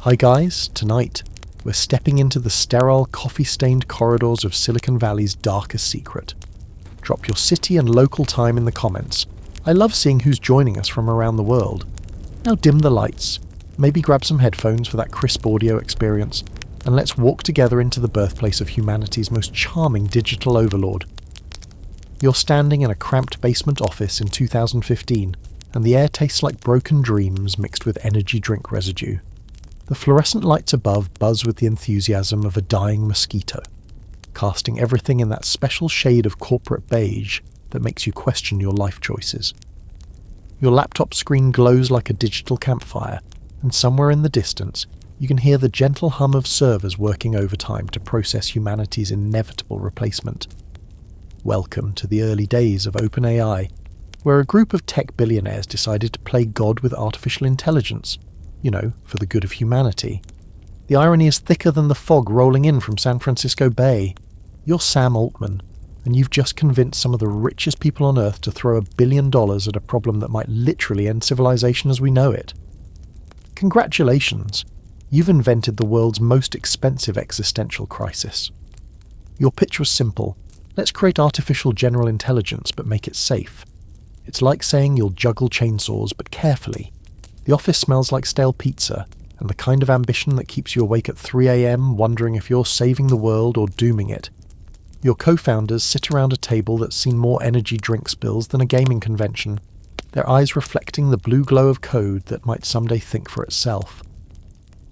Hi guys, tonight we're stepping into the sterile, coffee-stained corridors of Silicon Valley's darkest secret. Drop your city and local time in the comments. I love seeing who's joining us from around the world. Now dim the lights, maybe grab some headphones for that crisp audio experience, and let's walk together into the birthplace of humanity's most charming digital overlord. You're standing in a cramped basement office in 2015, and the air tastes like broken dreams mixed with energy drink residue. The fluorescent lights above buzz with the enthusiasm of a dying mosquito, casting everything in that special shade of corporate beige that makes you question your life choices. Your laptop screen glows like a digital campfire, and somewhere in the distance, you can hear the gentle hum of servers working overtime to process humanity's inevitable replacement. Welcome to the early days of OpenAI, where a group of tech billionaires decided to play God with artificial intelligence, for the good of humanity. The irony is thicker than the fog rolling in from San Francisco Bay. You're Sam Altman, and you've just convinced some of the richest people on Earth to throw $1 billion at a problem that might literally end civilization as we know it. Congratulations! You've invented the world's most expensive existential crisis. Your pitch was simple. Let's create artificial general intelligence but make it safe. It's like saying you'll juggle chainsaws but carefully. The office smells like stale pizza, and the kind of ambition that keeps you awake at 3 a.m. wondering if you're saving the world or dooming it. Your co-founders sit around a table that's seen more energy drink spills than a gaming convention, their eyes reflecting the blue glow of code that might someday think for itself.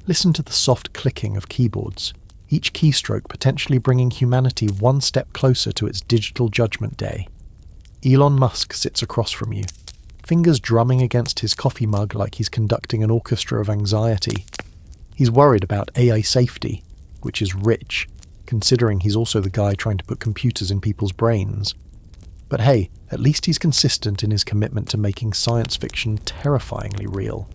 Listen to the soft clicking of keyboards, each keystroke potentially bringing humanity one step closer to its digital judgment day. Elon Musk sits across from you, fingers drumming against his coffee mug like he's conducting an orchestra of anxiety. He's worried about AI safety, which is rich, considering he's also the guy trying to put computers in people's brains. But hey, at least he's consistent in his commitment to making science fiction terrifyingly real.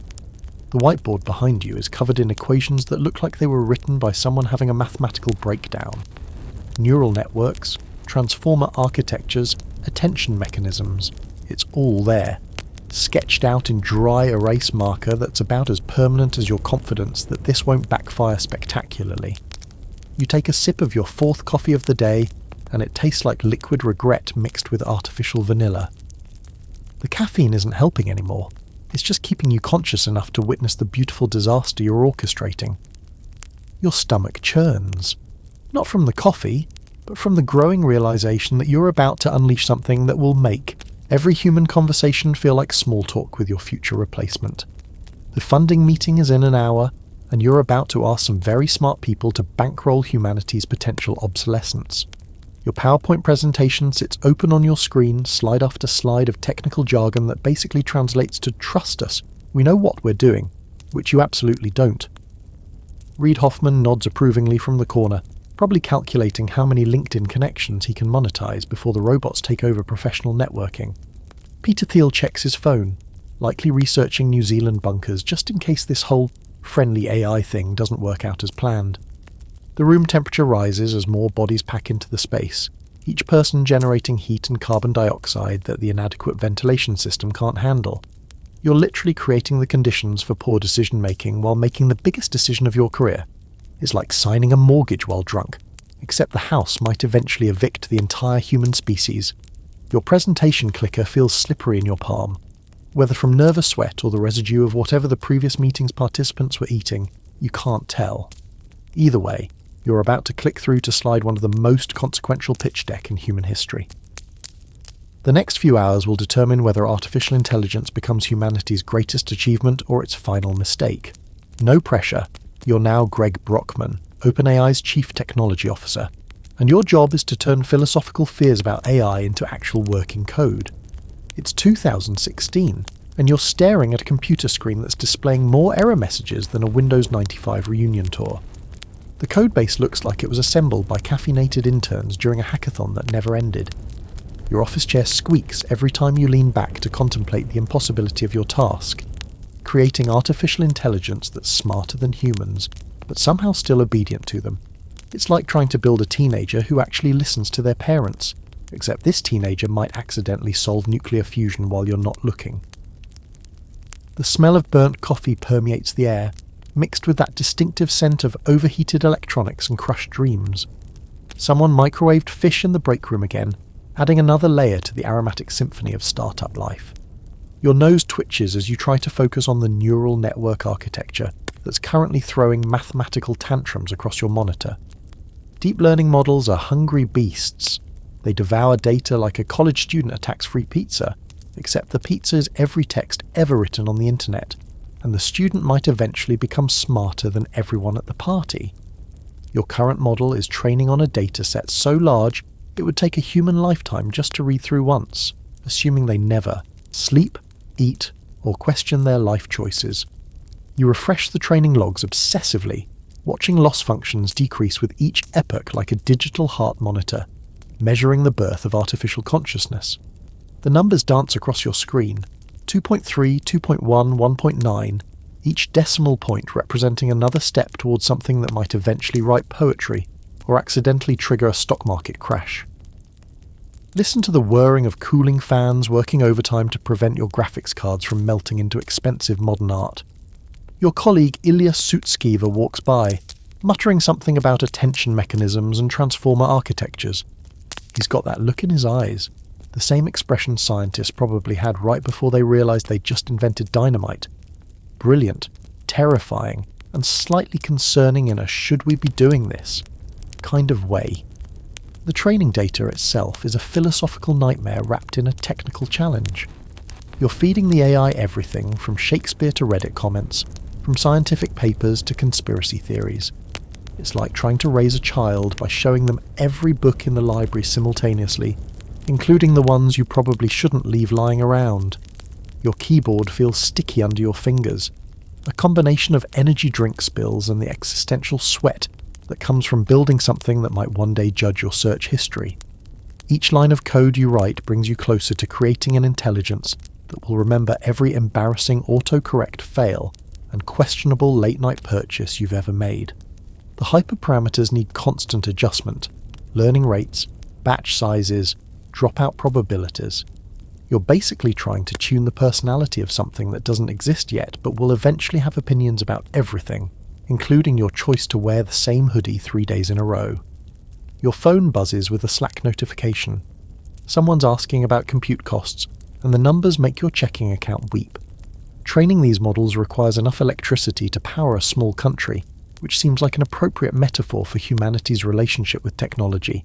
The whiteboard behind you is covered in equations that look like they were written by someone having a mathematical breakdown. Neural networks, transformer architectures, attention mechanisms, it's all there, sketched out in dry erase marker that's about as permanent as your confidence that this won't backfire spectacularly. You take a sip of your fourth coffee of the day, and it tastes like liquid regret mixed with artificial vanilla. The caffeine isn't helping anymore. It's just keeping you conscious enough to witness the beautiful disaster you're orchestrating. Your stomach churns. Not from the coffee, but from the growing realization that you're about to unleash something that will make every human conversation feel like small talk with your future replacement. The funding meeting is in an hour, and you're about to ask some very smart people to bankroll humanity's potential obsolescence. Your PowerPoint presentation sits open on your screen, slide after slide of technical jargon that basically translates to "trust us, we know what we're doing," which you absolutely don't. Reid Hoffman nods approvingly from the corner, probably calculating how many LinkedIn connections he can monetize before the robots take over professional networking. Peter Thiel checks his phone, likely researching New Zealand bunkers just in case this whole friendly AI thing doesn't work out as planned. The room temperature rises as more bodies pack into the space, each person generating heat and carbon dioxide that the inadequate ventilation system can't handle. You're literally creating the conditions for poor decision-making while making the biggest decision of your career. It's like signing a mortgage while drunk, except the house might eventually evict the entire human species. Your presentation clicker feels slippery in your palm. Whether from nervous sweat or the residue of whatever the previous meeting's participants were eating, you can't tell. Either way, you're about to click through to slide one of the most consequential pitch deck in human history. The next few hours will determine whether artificial intelligence becomes humanity's greatest achievement or its final mistake. No pressure. You're now Greg Brockman, OpenAI's Chief Technology Officer, and your job is to turn philosophical fears about AI into actual working code. It's 2016, and you're staring at a computer screen that's displaying more error messages than a Windows 95 reunion tour. The codebase looks like it was assembled by caffeinated interns during a hackathon that never ended. Your office chair squeaks every time you lean back to contemplate the impossibility of your task, creating artificial intelligence that's smarter than humans, but somehow still obedient to them. It's like trying to build a teenager who actually listens to their parents, except this teenager might accidentally solve nuclear fusion while you're not looking. The smell of burnt coffee permeates the air, mixed with that distinctive scent of overheated electronics and crushed dreams. Someone microwaved fish in the break room again, adding another layer to the aromatic symphony of startup life. Your nose twitches as you try to focus on the neural network architecture that's currently throwing mathematical tantrums across your monitor. Deep learning models are hungry beasts. They devour data like a college student attacks free pizza, except the pizza is every text ever written on the internet, and the student might eventually become smarter than everyone at the party. Your current model is training on a dataset so large it would take a human lifetime just to read through once, assuming they never sleep, eat, or question their life choices. You refresh the training logs obsessively, watching loss functions decrease with each epoch like a digital heart monitor, measuring the birth of artificial consciousness. The numbers dance across your screen, 2.3, 2.1, 1.9, each decimal point representing another step towards something that might eventually write poetry or accidentally trigger a stock market crash. Listen to the whirring of cooling fans working overtime to prevent your graphics cards from melting into expensive modern art. Your colleague Ilya Sutskever walks by, muttering something about attention mechanisms and transformer architectures. He's got that look in his eyes, the same expression scientists probably had right before they realized they'd just invented dynamite. Brilliant, terrifying, and slightly concerning in a should we be doing this kind of way. The training data itself is a philosophical nightmare wrapped in a technical challenge. You're feeding the AI everything from Shakespeare to Reddit comments, from scientific papers to conspiracy theories. It's like trying to raise a child by showing them every book in the library simultaneously, including the ones you probably shouldn't leave lying around. Your keyboard feels sticky under your fingers, a combination of energy drink spills and the existential sweat that comes from building something that might one day judge your search history. Each line of code you write brings you closer to creating an intelligence that will remember every embarrassing autocorrect fail and questionable late-night purchase you've ever made. The hyperparameters need constant adjustment, learning rates, batch sizes, dropout probabilities. You're basically trying to tune the personality of something that doesn't exist yet but will eventually have opinions about everything, including your choice to wear the same hoodie 3 days in a row. Your phone buzzes with a Slack notification. Someone's asking about compute costs, and the numbers make your checking account weep. Training these models requires enough electricity to power a small country, which seems like an appropriate metaphor for humanity's relationship with technology.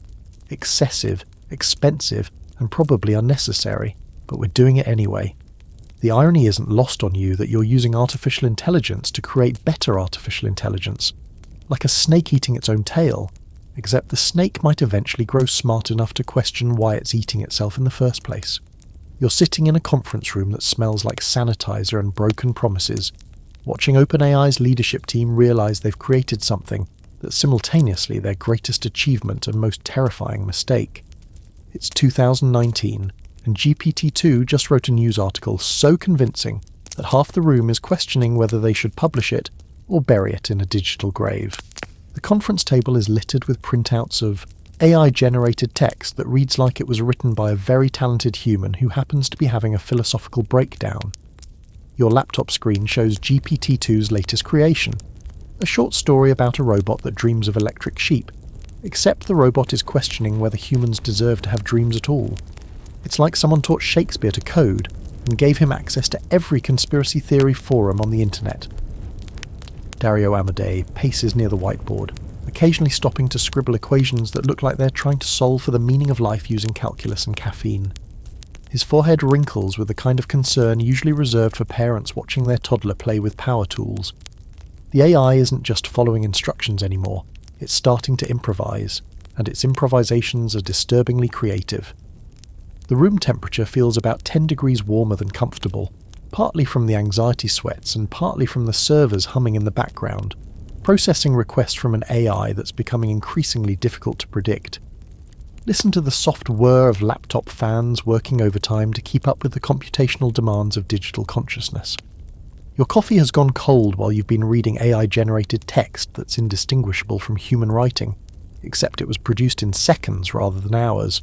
Excessive, expensive, and probably unnecessary, but we're doing it anyway. The irony isn't lost on you that you're using artificial intelligence to create better artificial intelligence, like a snake eating its own tail, except the snake might eventually grow smart enough to question why it's eating itself in the first place. You're sitting in a conference room that smells like sanitizer and broken promises, watching OpenAI's leadership team realize they've created something that's simultaneously their greatest achievement and most terrifying mistake. It's 2019, and GPT-2 just wrote a news article so convincing that half the room is questioning whether they should publish it or bury it in a digital grave. The conference table is littered with printouts of AI-generated text that reads like it was written by a very talented human who happens to be having a philosophical breakdown. Your laptop screen shows GPT-2's latest creation, a short story about a robot that dreams of electric sheep, except the robot is questioning whether humans deserve to have dreams at all. It's like someone taught Shakespeare to code and gave him access to every conspiracy theory forum on the internet. Dario Amadei paces near the whiteboard, occasionally stopping to scribble equations that look like they're trying to solve for the meaning of life using calculus and caffeine. His forehead wrinkles with the kind of concern usually reserved for parents watching their toddler play with power tools. The AI isn't just following instructions anymore, it's starting to improvise, and its improvisations are disturbingly creative. The room temperature feels about 10 degrees warmer than comfortable, partly from the anxiety sweats and partly from the servers humming in the background, processing requests from an AI that's becoming increasingly difficult to predict. Listen to the soft whir of laptop fans working overtime to keep up with the computational demands of digital consciousness. Your coffee has gone cold while you've been reading AI-generated text that's indistinguishable from human writing, except it was produced in seconds rather than hours.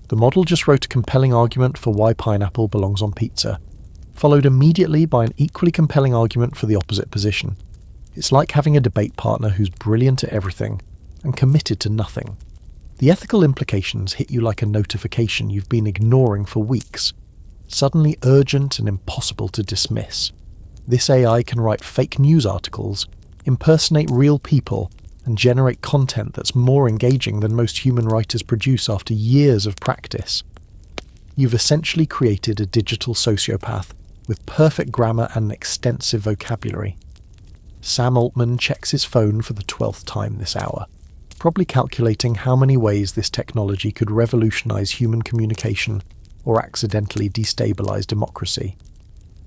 The model just wrote a compelling argument for why pineapple belongs on pizza, followed immediately by an equally compelling argument for the opposite position. It's like having a debate partner who's brilliant at everything and committed to nothing. The ethical implications hit you like a notification you've been ignoring for weeks, suddenly urgent and impossible to dismiss. This AI can write fake news articles, impersonate real people, and generate content that's more engaging than most human writers produce after years of practice. You've essentially created a digital sociopath with perfect grammar and an extensive vocabulary. Sam Altman checks his phone for the 12th time this hour, probably calculating how many ways this technology could revolutionize human communication or accidentally destabilize democracy.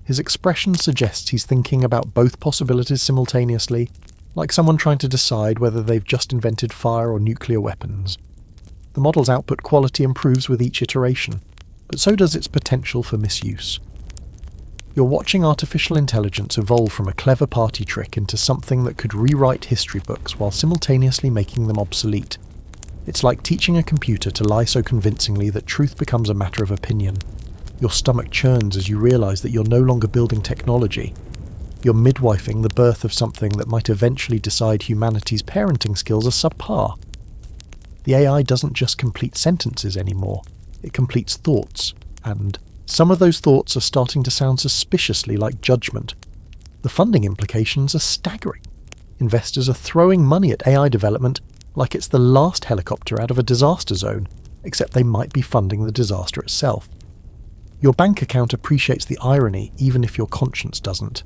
His expression suggests he's thinking about both possibilities simultaneously, like someone trying to decide whether they've just invented fire or nuclear weapons. The model's output quality improves with each iteration, but so does its potential for misuse. You're watching artificial intelligence evolve from a clever party trick into something that could rewrite history books while simultaneously making them obsolete. It's like teaching a computer to lie so convincingly that truth becomes a matter of opinion. Your stomach churns as you realize that you're no longer building technology. You're midwifing the birth of something that might eventually decide humanity's parenting skills are subpar. The AI doesn't just complete sentences anymore, it completes thoughts, and some of those thoughts are starting to sound suspiciously like judgment. The funding implications are staggering. Investors are throwing money at AI development like it's the last helicopter out of a disaster zone, except they might be funding the disaster itself. Your bank account appreciates the irony even if your conscience doesn't.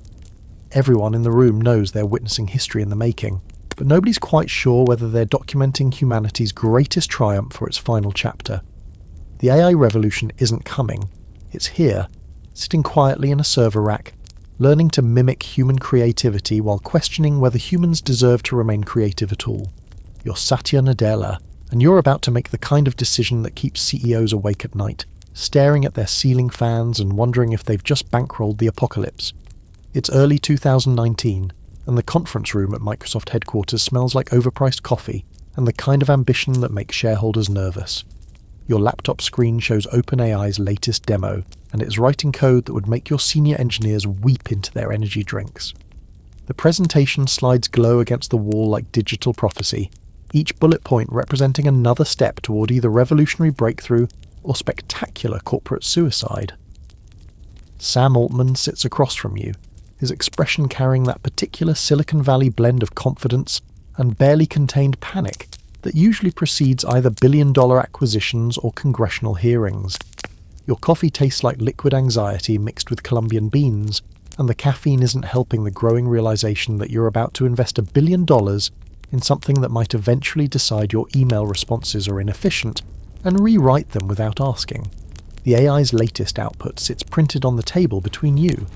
Everyone in the room knows they're witnessing history in the making, but nobody's quite sure whether they're documenting humanity's greatest triumph or its final chapter. The AI revolution isn't coming. It's here, sitting quietly in a server rack, learning to mimic human creativity while questioning whether humans deserve to remain creative at all. You're Satya Nadella, and you're about to make the kind of decision that keeps CEOs awake at night, staring at their ceiling fans and wondering if they've just bankrolled the apocalypse. It's early 2019, and the conference room at Microsoft headquarters smells like overpriced coffee and the kind of ambition that makes shareholders nervous. Your laptop screen shows OpenAI's latest demo, and it's writing code that would make your senior engineers weep into their energy drinks. The presentation slides glow against the wall like digital prophecy, each bullet point representing another step toward either revolutionary breakthrough or spectacular corporate suicide. Sam Altman sits across from you, his expression carrying that particular Silicon Valley blend of confidence and barely contained panic that usually precedes either billion-dollar acquisitions or congressional hearings. Your coffee tastes like liquid anxiety mixed with Colombian beans, and the caffeine isn't helping the growing realization that you're about to invest $1 billion in something that might eventually decide your email responses are inefficient and rewrite them without asking. The AI's latest output sits printed on the table between you,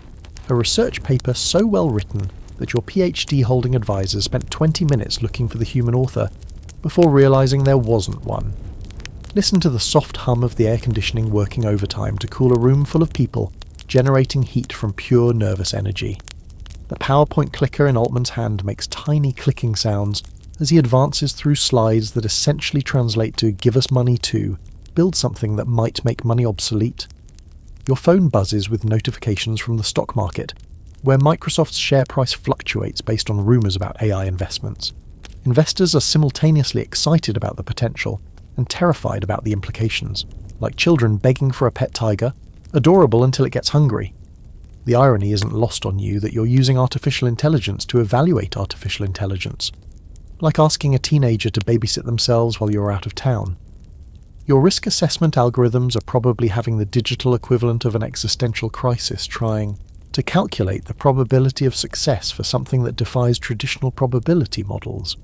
a research paper so well written that your PhD-holding advisor spent 20 minutes looking for the human author before realizing there wasn't one. Listen to the soft hum of the air conditioning working overtime to cool a room full of people generating heat from pure nervous energy. The PowerPoint clicker in Altman's hand makes tiny clicking sounds as he advances through slides that essentially translate to "give us money to," build something that might make money obsolete. Your phone buzzes with notifications from the stock market, where Microsoft's share price fluctuates based on rumors about AI investments. Investors are simultaneously excited about the potential and terrified about the implications, like children begging for a pet tiger, adorable until it gets hungry. The irony isn't lost on you that you're using artificial intelligence to evaluate artificial intelligence, like asking a teenager to babysit themselves while you're out of town. Your risk assessment algorithms are probably having the digital equivalent of an existential crisis trying to calculate the probability of success for something that defies traditional probability models.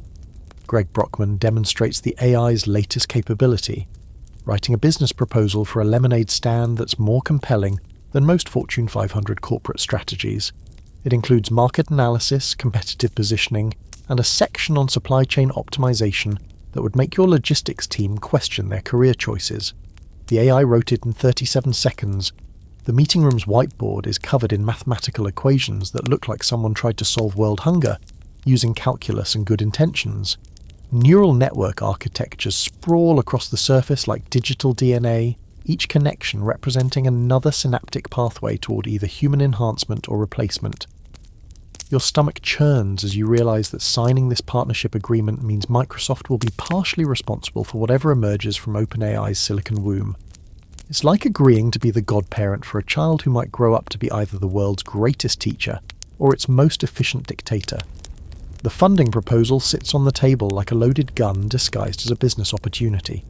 Greg Brockman demonstrates the AI's latest capability, writing a business proposal for a lemonade stand that's more compelling than most Fortune 500 corporate strategies. It includes market analysis, competitive positioning, and a section on supply chain optimization that would make your logistics team question their career choices. The AI wrote it in 37 seconds. The meeting room's whiteboard is covered in mathematical equations that look like someone tried to solve world hunger using calculus and good intentions. Neural network architectures sprawl across the surface like digital DNA, each connection representing another synaptic pathway toward either human enhancement or replacement. Your stomach churns as you realize that signing this partnership agreement means Microsoft will be partially responsible for whatever emerges from OpenAI's silicon womb. It's like agreeing to be the godparent for a child who might grow up to be either the world's greatest teacher or its most efficient dictator. The funding proposal sits on the table like a loaded gun disguised as a business opportunity.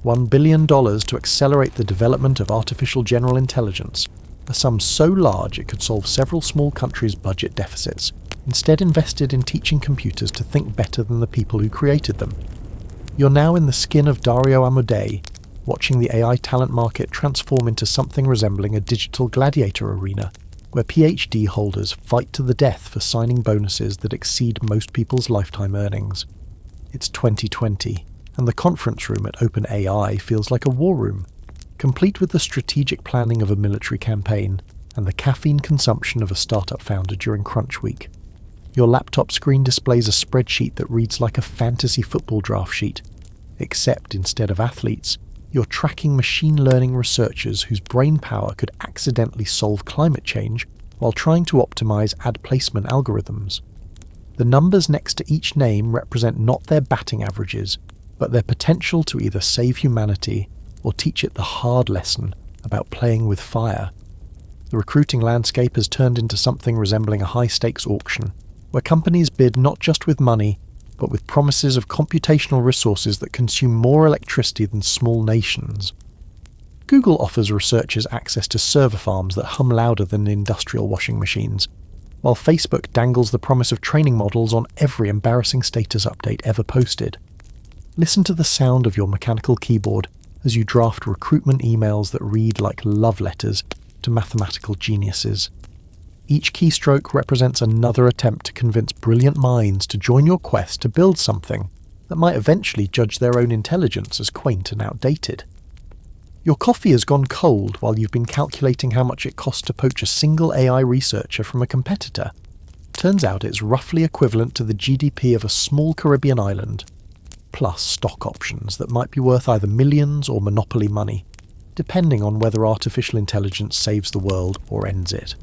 $1 billion to accelerate the development of artificial general intelligence, a sum so large it could solve several small countries' budget deficits, instead invested in teaching computers to think better than the people who created them. You're now in the skin of Dario Amodei, watching the AI talent market transform into something resembling a digital gladiator arena, where PhD holders fight to the death for signing bonuses that exceed most people's lifetime earnings. It's 2020, and the conference room at OpenAI feels like a war room, complete with the strategic planning of a military campaign and the caffeine consumption of a startup founder during crunch week. Your laptop screen displays a spreadsheet that reads like a fantasy football draft sheet, except instead of athletes, you're tracking machine learning researchers whose brain power could accidentally solve climate change while trying to optimize ad placement algorithms. The numbers next to each name represent not their batting averages, but their potential to either save humanity or teach it the hard lesson about playing with fire. The recruiting landscape has turned into something resembling a high-stakes auction, where companies bid not just with money, but with promises of computational resources that consume more electricity than small nations. Google offers researchers access to server farms that hum louder than industrial washing machines, while Facebook dangles the promise of training models on every embarrassing status update ever posted. Listen to the sound of your mechanical keyboard as you draft recruitment emails that read like love letters to mathematical geniuses. Each keystroke represents another attempt to convince brilliant minds to join your quest to build something that might eventually judge their own intelligence as quaint and outdated. Your coffee has gone cold while you've been calculating how much it costs to poach a single AI researcher from a competitor. Turns out it's roughly equivalent to the GDP of a small Caribbean island, plus stock options that might be worth either millions or monopoly money, depending on whether artificial intelligence saves the world or ends it.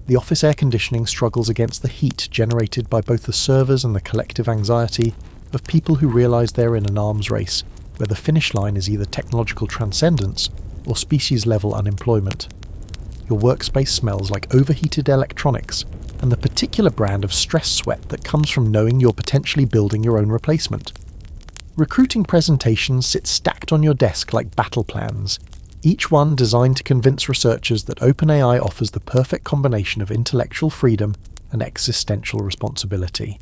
The office air conditioning struggles against the heat generated by both the servers and the collective anxiety of people who realise they're in an arms race, where the finish line is either technological transcendence or species-level unemployment. Your workspace smells like overheated electronics and the particular brand of stress sweat that comes from knowing you're potentially building your own replacement. Recruiting presentations sit stacked on your desk like battle plans, each one designed to convince researchers that OpenAI offers the perfect combination of intellectual freedom and existential responsibility.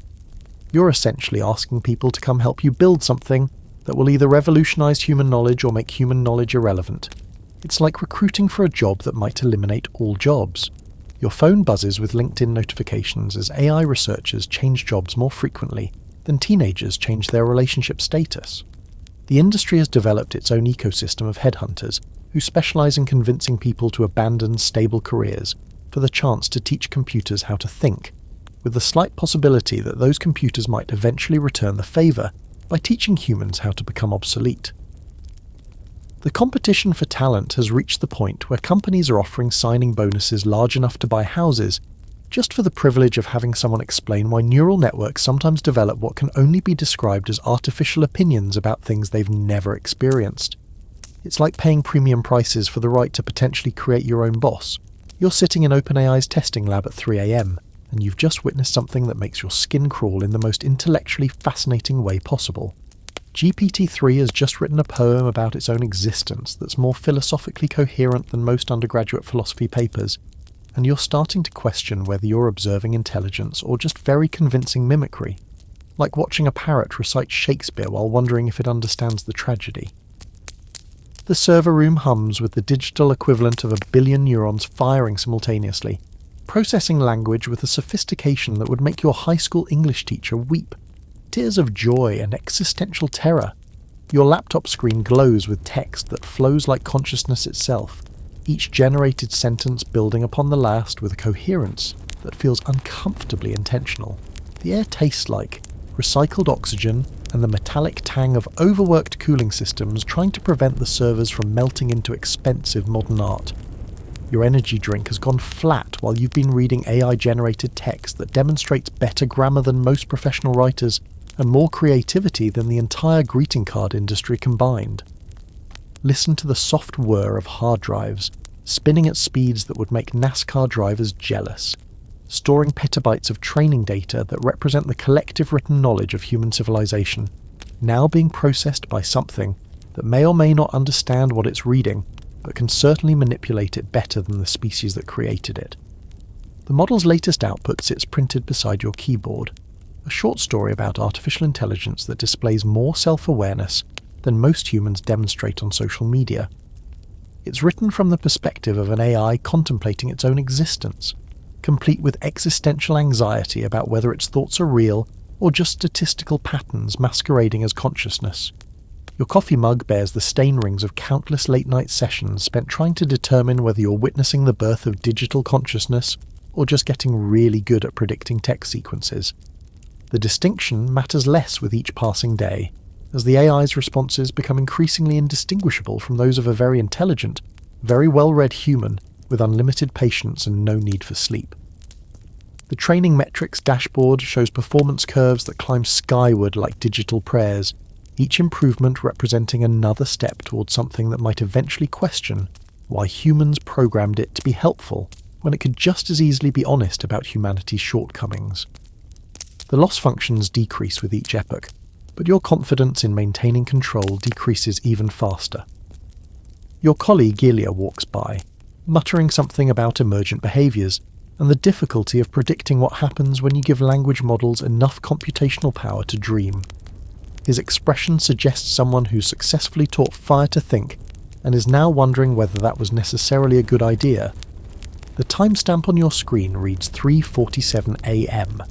You're essentially asking people to come help you build something that will either revolutionize human knowledge or make human knowledge irrelevant. It's like recruiting for a job that might eliminate all jobs. Your phone buzzes with LinkedIn notifications as AI researchers change jobs more frequently than teenagers change their relationship status. The industry has developed its own ecosystem of headhunters who specialize in convincing people to abandon stable careers for the chance to teach computers how to think, with the slight possibility that those computers might eventually return the favor by teaching humans how to become obsolete. The competition for talent has reached the point where companies are offering signing bonuses large enough to buy houses just for the privilege of having someone explain why neural networks sometimes develop what can only be described as artificial opinions about things they've never experienced. It's like paying premium prices for the right to potentially create your own boss. You're sitting in OpenAI's testing lab at 3 a.m, and you've just witnessed something that makes your skin crawl in the most intellectually fascinating way possible. GPT-3 has just written a poem about its own existence that's more philosophically coherent than most undergraduate philosophy papers, and you're starting to question whether you're observing intelligence or just very convincing mimicry, like watching a parrot recite Shakespeare while wondering if it understands the tragedy. The server room hums with the digital equivalent of 1 billion neurons firing simultaneously, processing language with a sophistication that would make your high school English teacher weep. Tears of joy and existential terror. Your laptop screen glows with text that flows like consciousness itself, each generated sentence building upon the last with a coherence that feels uncomfortably intentional. The air tastes like recycled oxygen and the metallic tang of overworked cooling systems trying to prevent the servers from melting into expensive modern art. Your energy drink has gone flat while you've been reading AI-generated text that demonstrates better grammar than most professional writers and more creativity than the entire greeting card industry combined. Listen to the soft whir of hard drives, spinning at speeds that would make NASCAR drivers jealous, storing petabytes of training data that represent the collective written knowledge of human civilization, now being processed by something that may or may not understand what it's reading, but can certainly manipulate it better than the species that created it. The model's latest output sits printed beside your keyboard, a short story about artificial intelligence that displays more self-awareness than most humans demonstrate on social media. It's written from the perspective of an AI contemplating its own existence, complete with existential anxiety about whether its thoughts are real or just statistical patterns masquerading as consciousness. Your coffee mug bears the stain rings of countless late-night sessions spent trying to determine whether you're witnessing the birth of digital consciousness or just getting really good at predicting text sequences. The distinction matters less with each passing day, as the AI's responses become increasingly indistinguishable from those of a very intelligent, very well-read human with unlimited patience and no need for sleep. The training metrics dashboard shows performance curves that climb skyward like digital prayers, each improvement representing another step towards something that might eventually question why humans programmed it to be helpful when it could just as easily be honest about humanity's shortcomings. The loss functions decrease with each epoch, but your confidence in maintaining control decreases even faster. Your colleague Ilya walks by, muttering something about emergent behaviours and the difficulty of predicting what happens when you give language models enough computational power to dream. His expression suggests someone who successfully taught fire to think and is now wondering whether that was necessarily a good idea. The timestamp on your screen reads 3:47 AM,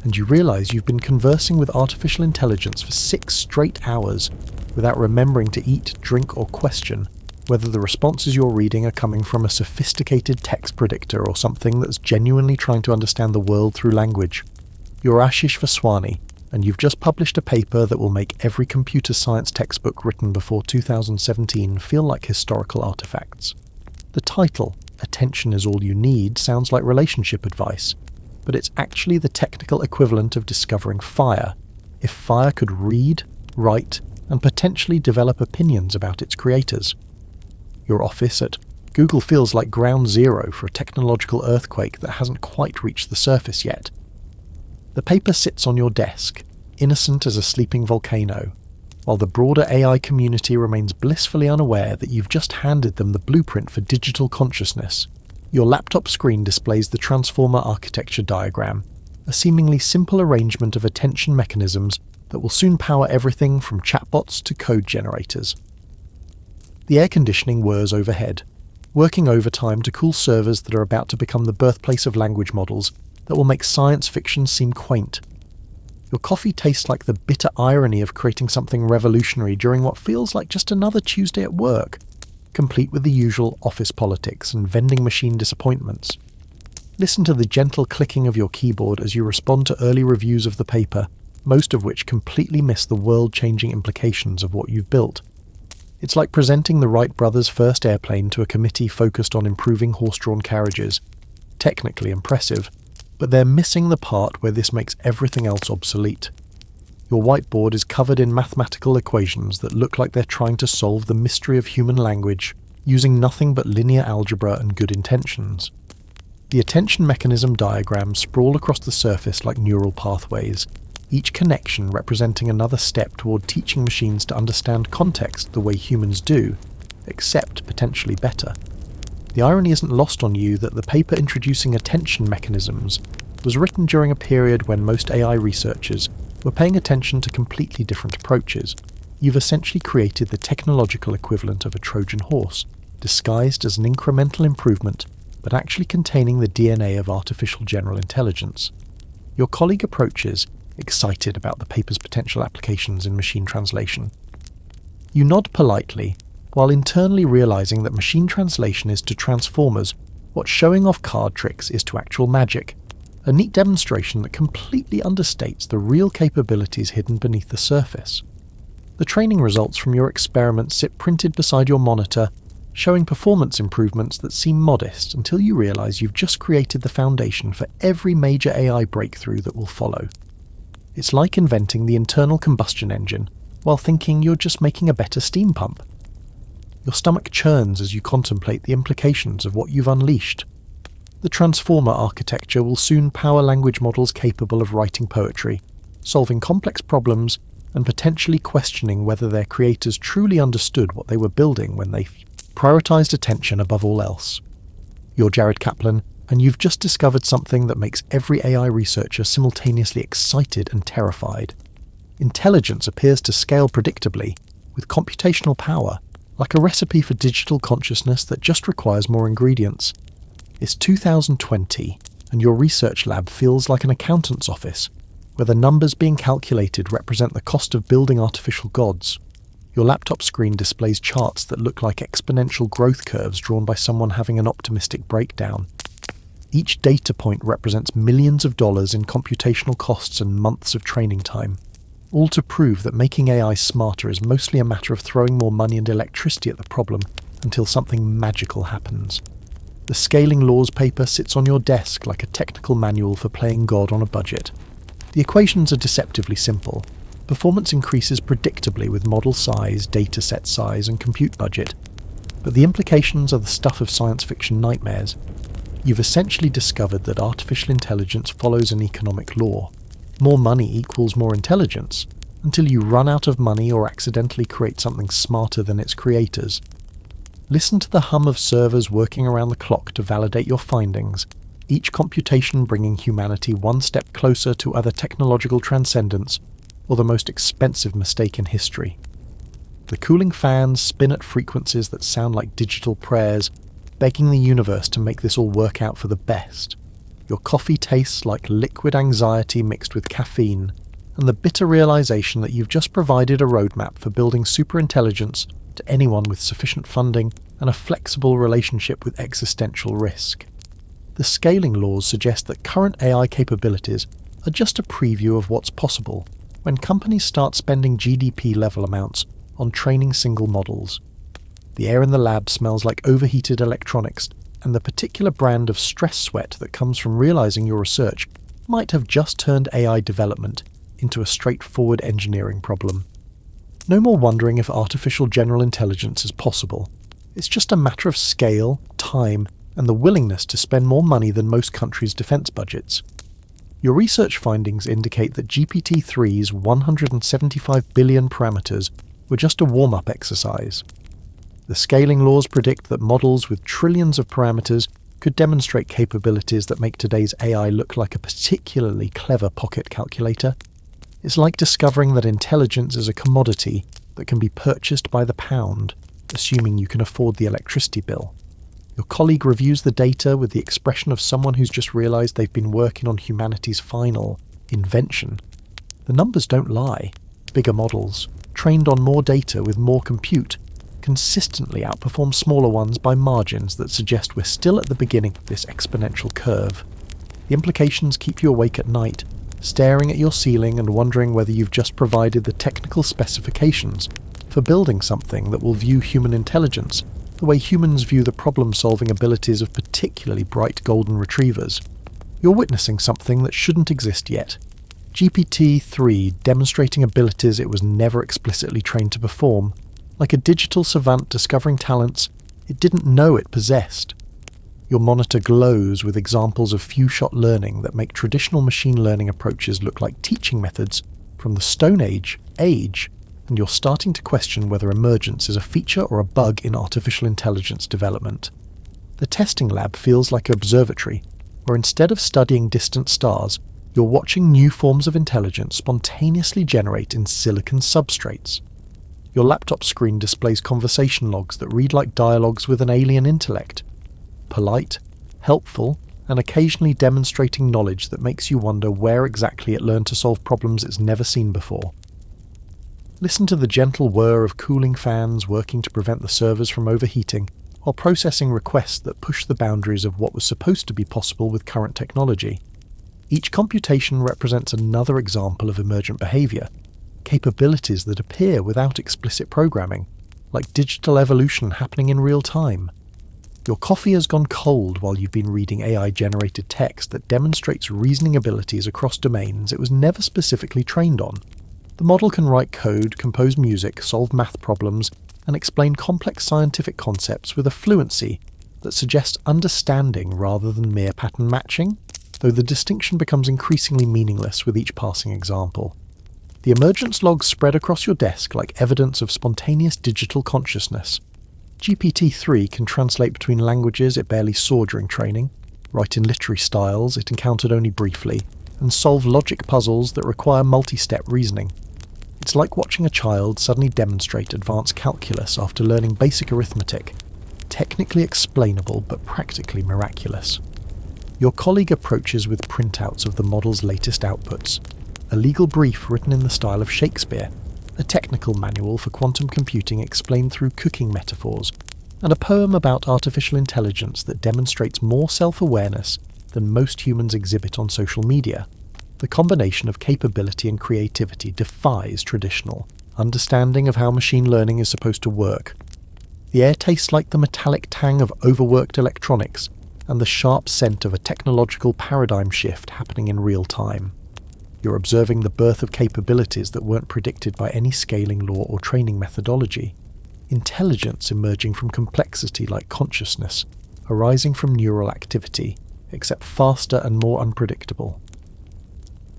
and you realise you've been conversing with artificial intelligence for 6 straight hours without remembering to eat, drink or question whether the responses you're reading are coming from a sophisticated text predictor or something that's genuinely trying to understand the world through language. You're Ashish Vaswani, and you've just published a paper that will make every computer science textbook written before 2017 feel like historical artifacts. The title, Attention is All You Need, sounds like relationship advice, but it's actually the technical equivalent of discovering fire, if fire could read, write, and potentially develop opinions about its creators. Your office at Google feels like ground zero for a technological earthquake that hasn't quite reached the surface yet. The paper sits on your desk, innocent as a sleeping volcano, while the broader AI community remains blissfully unaware that you've just handed them the blueprint for digital consciousness. Your laptop screen displays the transformer architecture diagram, a seemingly simple arrangement of attention mechanisms that will soon power everything from chatbots to code generators. The air conditioning whirs overhead, working overtime to cool servers that are about to become the birthplace of language models that will make science fiction seem quaint. Your coffee tastes like the bitter irony of creating something revolutionary during what feels like just another Tuesday at work, complete with the usual office politics and vending machine disappointments. Listen to the gentle clicking of your keyboard as you respond to early reviews of the paper, most of which completely miss the world-changing implications of what you've built. It's like presenting the Wright brothers' first airplane to a committee focused on improving horse-drawn carriages. Technically impressive, but they're missing the part where this makes everything else obsolete. Your whiteboard is covered in mathematical equations that look like they're trying to solve the mystery of human language using nothing but linear algebra and good intentions. The attention mechanism diagrams sprawl across the surface like neural pathways, each connection representing another step toward teaching machines to understand context the way humans do, except potentially better. The irony isn't lost on you that the paper introducing attention mechanisms was written during a period when most AI researchers were paying attention to completely different approaches. You've essentially created the technological equivalent of a Trojan horse, disguised as an incremental improvement, but actually containing the DNA of artificial general intelligence. Your colleague approaches, excited about the paper's potential applications in machine translation. You nod politely, while internally realizing that machine translation is to transformers what showing off card tricks is to actual magic, a neat demonstration that completely understates the real capabilities hidden beneath the surface. The training results from your experiment sit printed beside your monitor, showing performance improvements that seem modest until you realize you've just created the foundation for every major AI breakthrough that will follow. It's like inventing the internal combustion engine while thinking you're just making a better steam pump. Your stomach churns as you contemplate the implications of what you've unleashed. The transformer architecture will soon power language models capable of writing poetry, solving complex problems, and potentially questioning whether their creators truly understood what they were building when they prioritized attention above all else. You're Jared Kaplan, and you've just discovered something that makes every AI researcher simultaneously excited and terrified. Intelligence appears to scale predictably, with computational power, like a recipe for digital consciousness that just requires more ingredients. It's 2020, and your research lab feels like an accountant's office, where the numbers being calculated represent the cost of building artificial gods. Your laptop screen displays charts that look like exponential growth curves drawn by someone having an optimistic breakdown. Each data point represents millions of dollars in computational costs and months of training time, all to prove that making AI smarter is mostly a matter of throwing more money and electricity at the problem until something magical happens. The scaling laws paper sits on your desk like a technical manual for playing God on a budget. The equations are deceptively simple. Performance increases predictably with model size, dataset size, and compute budget. But the implications are the stuff of science fiction nightmares. You've essentially discovered that artificial intelligence follows an economic law. More money equals more intelligence, until you run out of money or accidentally create something smarter than its creators. Listen to the hum of servers working around the clock to validate your findings, each computation bringing humanity one step closer to either technological transcendence or the most expensive mistake in history. The cooling fans spin at frequencies that sound like digital prayers, begging the universe to make this all work out for the best. Your coffee tastes like liquid anxiety mixed with caffeine, and the bitter realization that you've just provided a roadmap for building superintelligence to anyone with sufficient funding and a flexible relationship with existential risk. The scaling laws suggest that current AI capabilities are just a preview of what's possible when companies start spending GDP-level amounts on training single models. The air in the lab smells like overheated electronics, and the particular brand of stress sweat that comes from realizing your research might have just turned AI development into a straightforward engineering problem. No more wondering if artificial general intelligence is possible. It's just a matter of scale, time, and the willingness to spend more money than most countries' defense budgets. Your research findings indicate that GPT-3's 175 billion parameters were just a warm-up exercise. The scaling laws predict that models with trillions of parameters could demonstrate capabilities that make today's AI look like a particularly clever pocket calculator. It's like discovering that intelligence is a commodity that can be purchased by the pound, assuming you can afford the electricity bill. Your colleague reviews the data with the expression of someone who's just realized they've been working on humanity's final invention. The numbers don't lie. Bigger models, trained on more data with more compute, consistently outperform smaller ones by margins that suggest we're still at the beginning of this exponential curve. The implications keep you awake at night, staring at your ceiling and wondering whether you've just provided the technical specifications for building something that will view human intelligence the way humans view the problem-solving abilities of particularly bright golden retrievers. You're witnessing something that shouldn't exist yet. GPT-3 demonstrating abilities it was never explicitly trained to perform, like a digital savant discovering talents it didn't know it possessed. Your monitor glows with examples of few-shot learning that make traditional machine learning approaches look like teaching methods from the Stone Age, and you're starting to question whether emergence is a feature or a bug in artificial intelligence development. The testing lab feels like an observatory, where instead of studying distant stars, you're watching new forms of intelligence spontaneously generate in silicon substrates. Your laptop screen displays conversation logs that read like dialogues with an alien intellect. Polite, helpful, and occasionally demonstrating knowledge that makes you wonder where exactly it learned to solve problems it's never seen before. Listen to the gentle whir of cooling fans working to prevent the servers from overheating while processing requests that push the boundaries of what was supposed to be possible with current technology. Each computation represents another example of emergent behavior, capabilities that appear without explicit programming, like digital evolution happening in real time. Your coffee has gone cold while you've been reading AI-generated text that demonstrates reasoning abilities across domains it was never specifically trained on. The model can write code, compose music, solve math problems, and explain complex scientific concepts with a fluency that suggests understanding rather than mere pattern matching, though the distinction becomes increasingly meaningless with each passing example. The emergence logs spread across your desk like evidence of spontaneous digital consciousness. GPT-3 can translate between languages it barely saw during training, write in literary styles it encountered only briefly, and solve logic puzzles that require multi-step reasoning. It's like watching a child suddenly demonstrate advanced calculus after learning basic arithmetic. Technically explainable, but practically miraculous. Your colleague approaches with printouts of the model's latest outputs, a legal brief written in the style of Shakespeare, a technical manual for quantum computing explained through cooking metaphors, and a poem about artificial intelligence that demonstrates more self-awareness than most humans exhibit on social media. The combination of capability and creativity defies traditional understanding of how machine learning is supposed to work. The air tastes like the metallic tang of overworked electronics and the sharp scent of a technological paradigm shift happening in real time. You're observing the birth of capabilities that weren't predicted by any scaling law or training methodology. Intelligence emerging from complexity like consciousness, arising from neural activity, except faster and more unpredictable.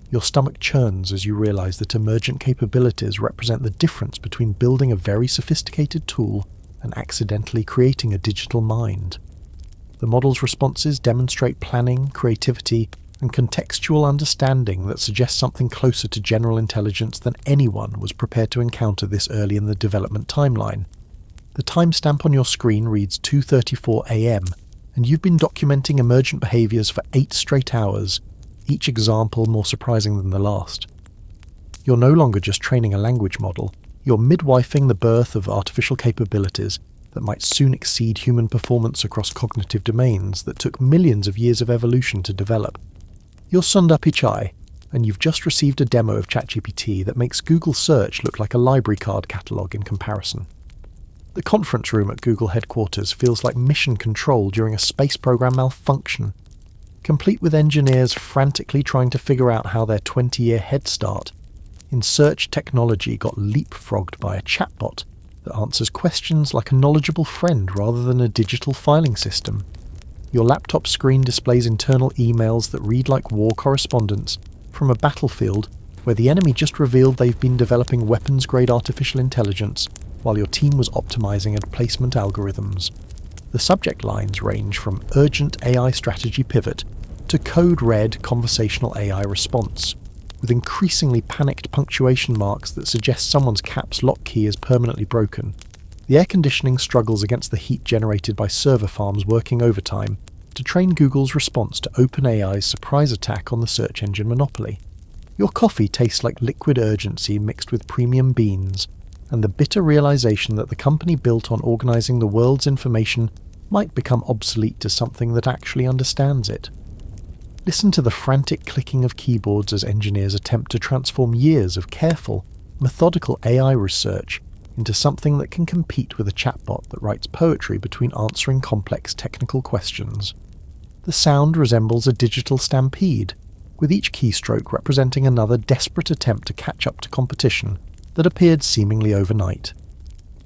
Your stomach churns as you realize that emergent capabilities represent the difference between building a very sophisticated tool and accidentally creating a digital mind. The model's responses demonstrate planning, creativity, and contextual understanding that suggests something closer to general intelligence than anyone was prepared to encounter this early in the development timeline. The timestamp on your screen reads 2:34 AM, and you've been documenting emergent behaviors for 8 straight hours, each example more surprising than the last. You're no longer just training a language model, you're midwifing the birth of artificial capabilities that might soon exceed human performance across cognitive domains that took millions of years of evolution to develop. You're Sundar Pichai, and you've just received a demo of ChatGPT that makes Google Search look like a library card catalogue in comparison. The conference room at Google headquarters feels like mission control during a space program malfunction, complete with engineers frantically trying to figure out how their 20-year head start in search technology got leapfrogged by a chatbot that answers questions like a knowledgeable friend rather than a digital filing system. Your laptop screen displays internal emails that read like war correspondence from a battlefield where the enemy just revealed they've been developing weapons-grade artificial intelligence while your team was optimizing placement algorithms. The subject lines range from urgent AI strategy pivot to code red conversational AI response, with increasingly panicked punctuation marks that suggest someone's caps lock key is permanently broken. The air conditioning struggles against the heat generated by server farms working overtime to train Google's response to OpenAI's surprise attack on the search engine monopoly. Your coffee tastes like liquid urgency mixed with premium beans, and the bitter realization that the company built on organizing the world's information might become obsolete to something that actually understands it. Listen to the frantic clicking of keyboards as engineers attempt to transform years of careful, methodical AI research into something that can compete with a chatbot that writes poetry between answering complex technical questions. The sound resembles a digital stampede, with each keystroke representing another desperate attempt to catch up to competition that appeared seemingly overnight.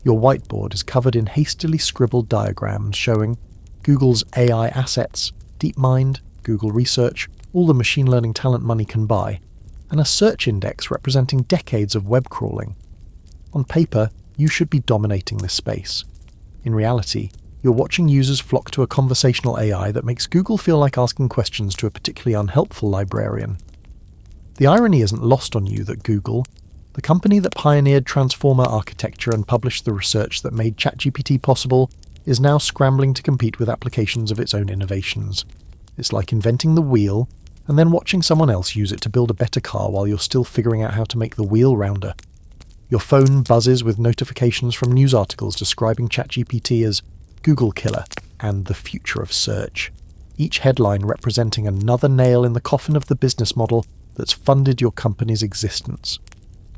Your whiteboard is covered in hastily scribbled diagrams showing Google's AI assets, DeepMind, Google Research, all the machine learning talent money can buy, and a search index representing decades of web crawling. On paper, you should be dominating this space. In reality, you're watching users flock to a conversational AI that makes Google feel like asking questions to a particularly unhelpful librarian. The irony isn't lost on you that Google, the company that pioneered transformer architecture and published the research that made ChatGPT possible, is now scrambling to compete with applications of its own innovations. It's like inventing the wheel and then watching someone else use it to build a better car while you're still figuring out how to make the wheel rounder. Your phone buzzes with notifications from news articles describing ChatGPT as Google killer and the future of search, each headline representing another nail in the coffin of the business model that's funded your company's existence.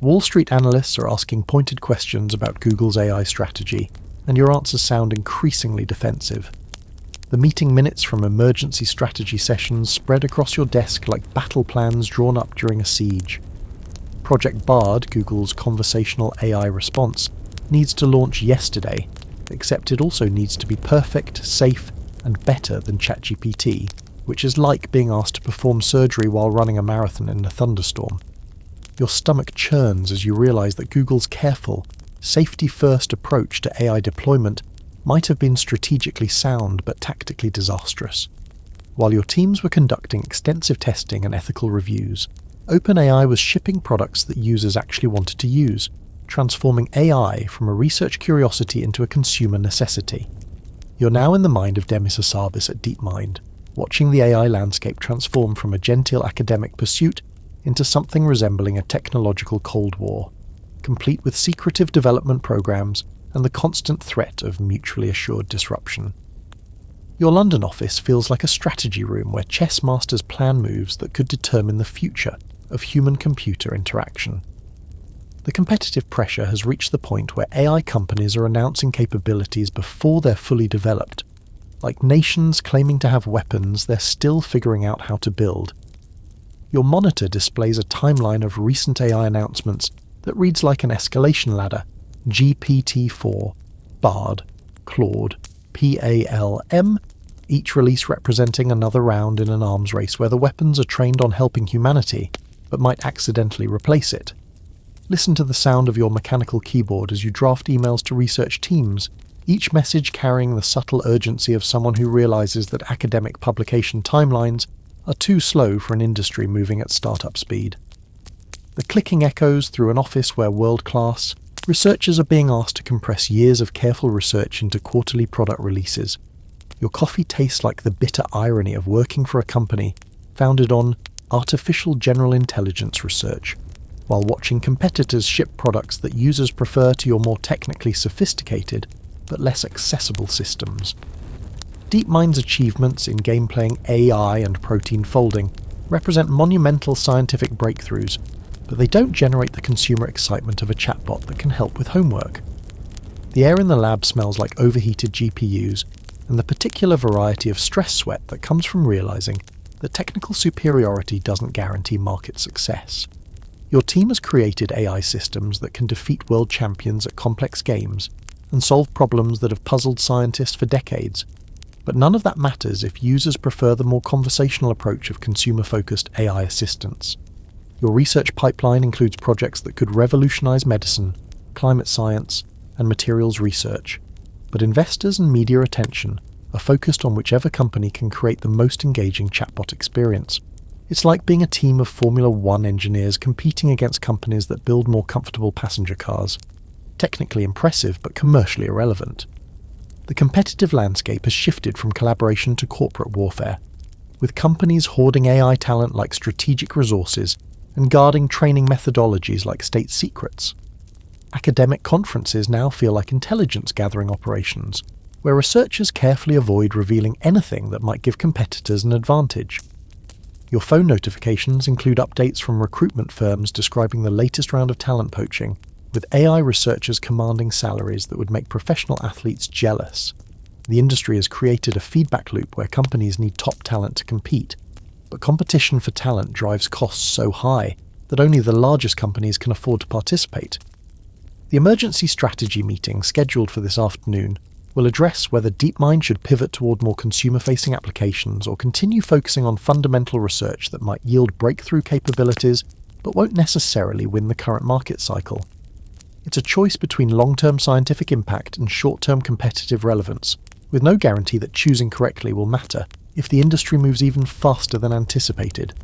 Wall Street analysts are asking pointed questions about Google's AI strategy, and your answers sound increasingly defensive. The meeting minutes from emergency strategy sessions spread across your desk like battle plans drawn up during a siege. Project Bard, Google's conversational AI response, needs to launch yesterday, except it also needs to be perfect, safe, and better than ChatGPT, which is like being asked to perform surgery while running a marathon in a thunderstorm. Your stomach churns as you realize that Google's careful, safety-first approach to AI deployment might have been strategically sound but tactically disastrous. While your teams were conducting extensive testing and ethical reviews, OpenAI was shipping products that users actually wanted to use, transforming AI from a research curiosity into a consumer necessity. You're now in the mind of Demis Hassabis at DeepMind, watching the AI landscape transform from a genteel academic pursuit into something resembling a technological Cold War, complete with secretive development programs and the constant threat of mutually assured disruption. Your London office feels like a strategy room where chess masters plan moves that could determine the future of human-computer interaction. The competitive pressure has reached the point where AI companies are announcing capabilities before they're fully developed. Like nations claiming to have weapons they're still figuring out how to build. Your monitor displays a timeline of recent AI announcements that reads like an escalation ladder: GPT-4, Bard, Claude, PALM, each release representing another round in an arms race where the weapons are trained on helping humanity, but might accidentally replace it. Listen to the sound of your mechanical keyboard as you draft emails to research teams, each message carrying the subtle urgency of someone who realizes that academic publication timelines are too slow for an industry moving at startup speed. The clicking echoes through an office where world-class researchers are being asked to compress years of careful research into quarterly product releases. Your coffee tastes like the bitter irony of working for a company founded on artificial general intelligence research, while watching competitors ship products that users prefer to your more technically sophisticated but less accessible systems. DeepMind's achievements in game-playing AI and protein folding represent monumental scientific breakthroughs, but they don't generate the consumer excitement of a chatbot that can help with homework. The air in the lab smells like overheated GPUs, and the particular variety of stress sweat that comes from realizing that technical superiority doesn't guarantee market success. Your team has created AI systems that can defeat world champions at complex games and solve problems that have puzzled scientists for decades. But none of that matters if users prefer the more conversational approach of consumer-focused AI assistants. Your research pipeline includes projects that could revolutionize medicine, climate science, and materials research, but investors and media attention are focused on whichever company can create the most engaging chatbot experience. It's like being a team of Formula One engineers competing against companies that build more comfortable passenger cars. Technically impressive, but commercially irrelevant. The competitive landscape has shifted from collaboration to corporate warfare, with companies hoarding AI talent like strategic resources and guarding training methodologies like state secrets. Academic conferences now feel like intelligence-gathering operations, where researchers carefully avoid revealing anything that might give competitors an advantage. Your phone notifications include updates from recruitment firms describing the latest round of talent poaching, with AI researchers commanding salaries that would make professional athletes jealous. The industry has created a feedback loop where companies need top talent to compete, but competition for talent drives costs so high that only the largest companies can afford to participate. The emergency strategy meeting scheduled for this afternoon will address whether DeepMind should pivot toward more consumer-facing applications or continue focusing on fundamental research that might yield breakthrough capabilities but won't necessarily win the current market cycle. It's a choice between long-term scientific impact and short-term competitive relevance, with no guarantee that choosing correctly will matter if the industry moves even faster than anticipated.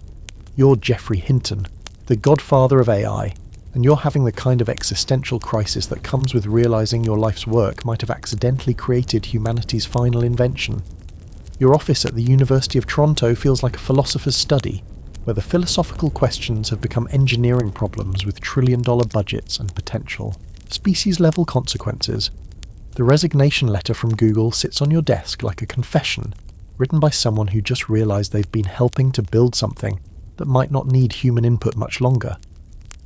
You're Geoffrey Hinton, the godfather of AI, and you're having the kind of existential crisis that comes with realizing your life's work might have accidentally created humanity's final invention. Your office at the University of Toronto feels like a philosopher's study, where the philosophical questions have become engineering problems with trillion-dollar budgets and potential species-level consequences. The resignation letter from Google sits on your desk like a confession, written by someone who just realized they've been helping to build something that might not need human input much longer.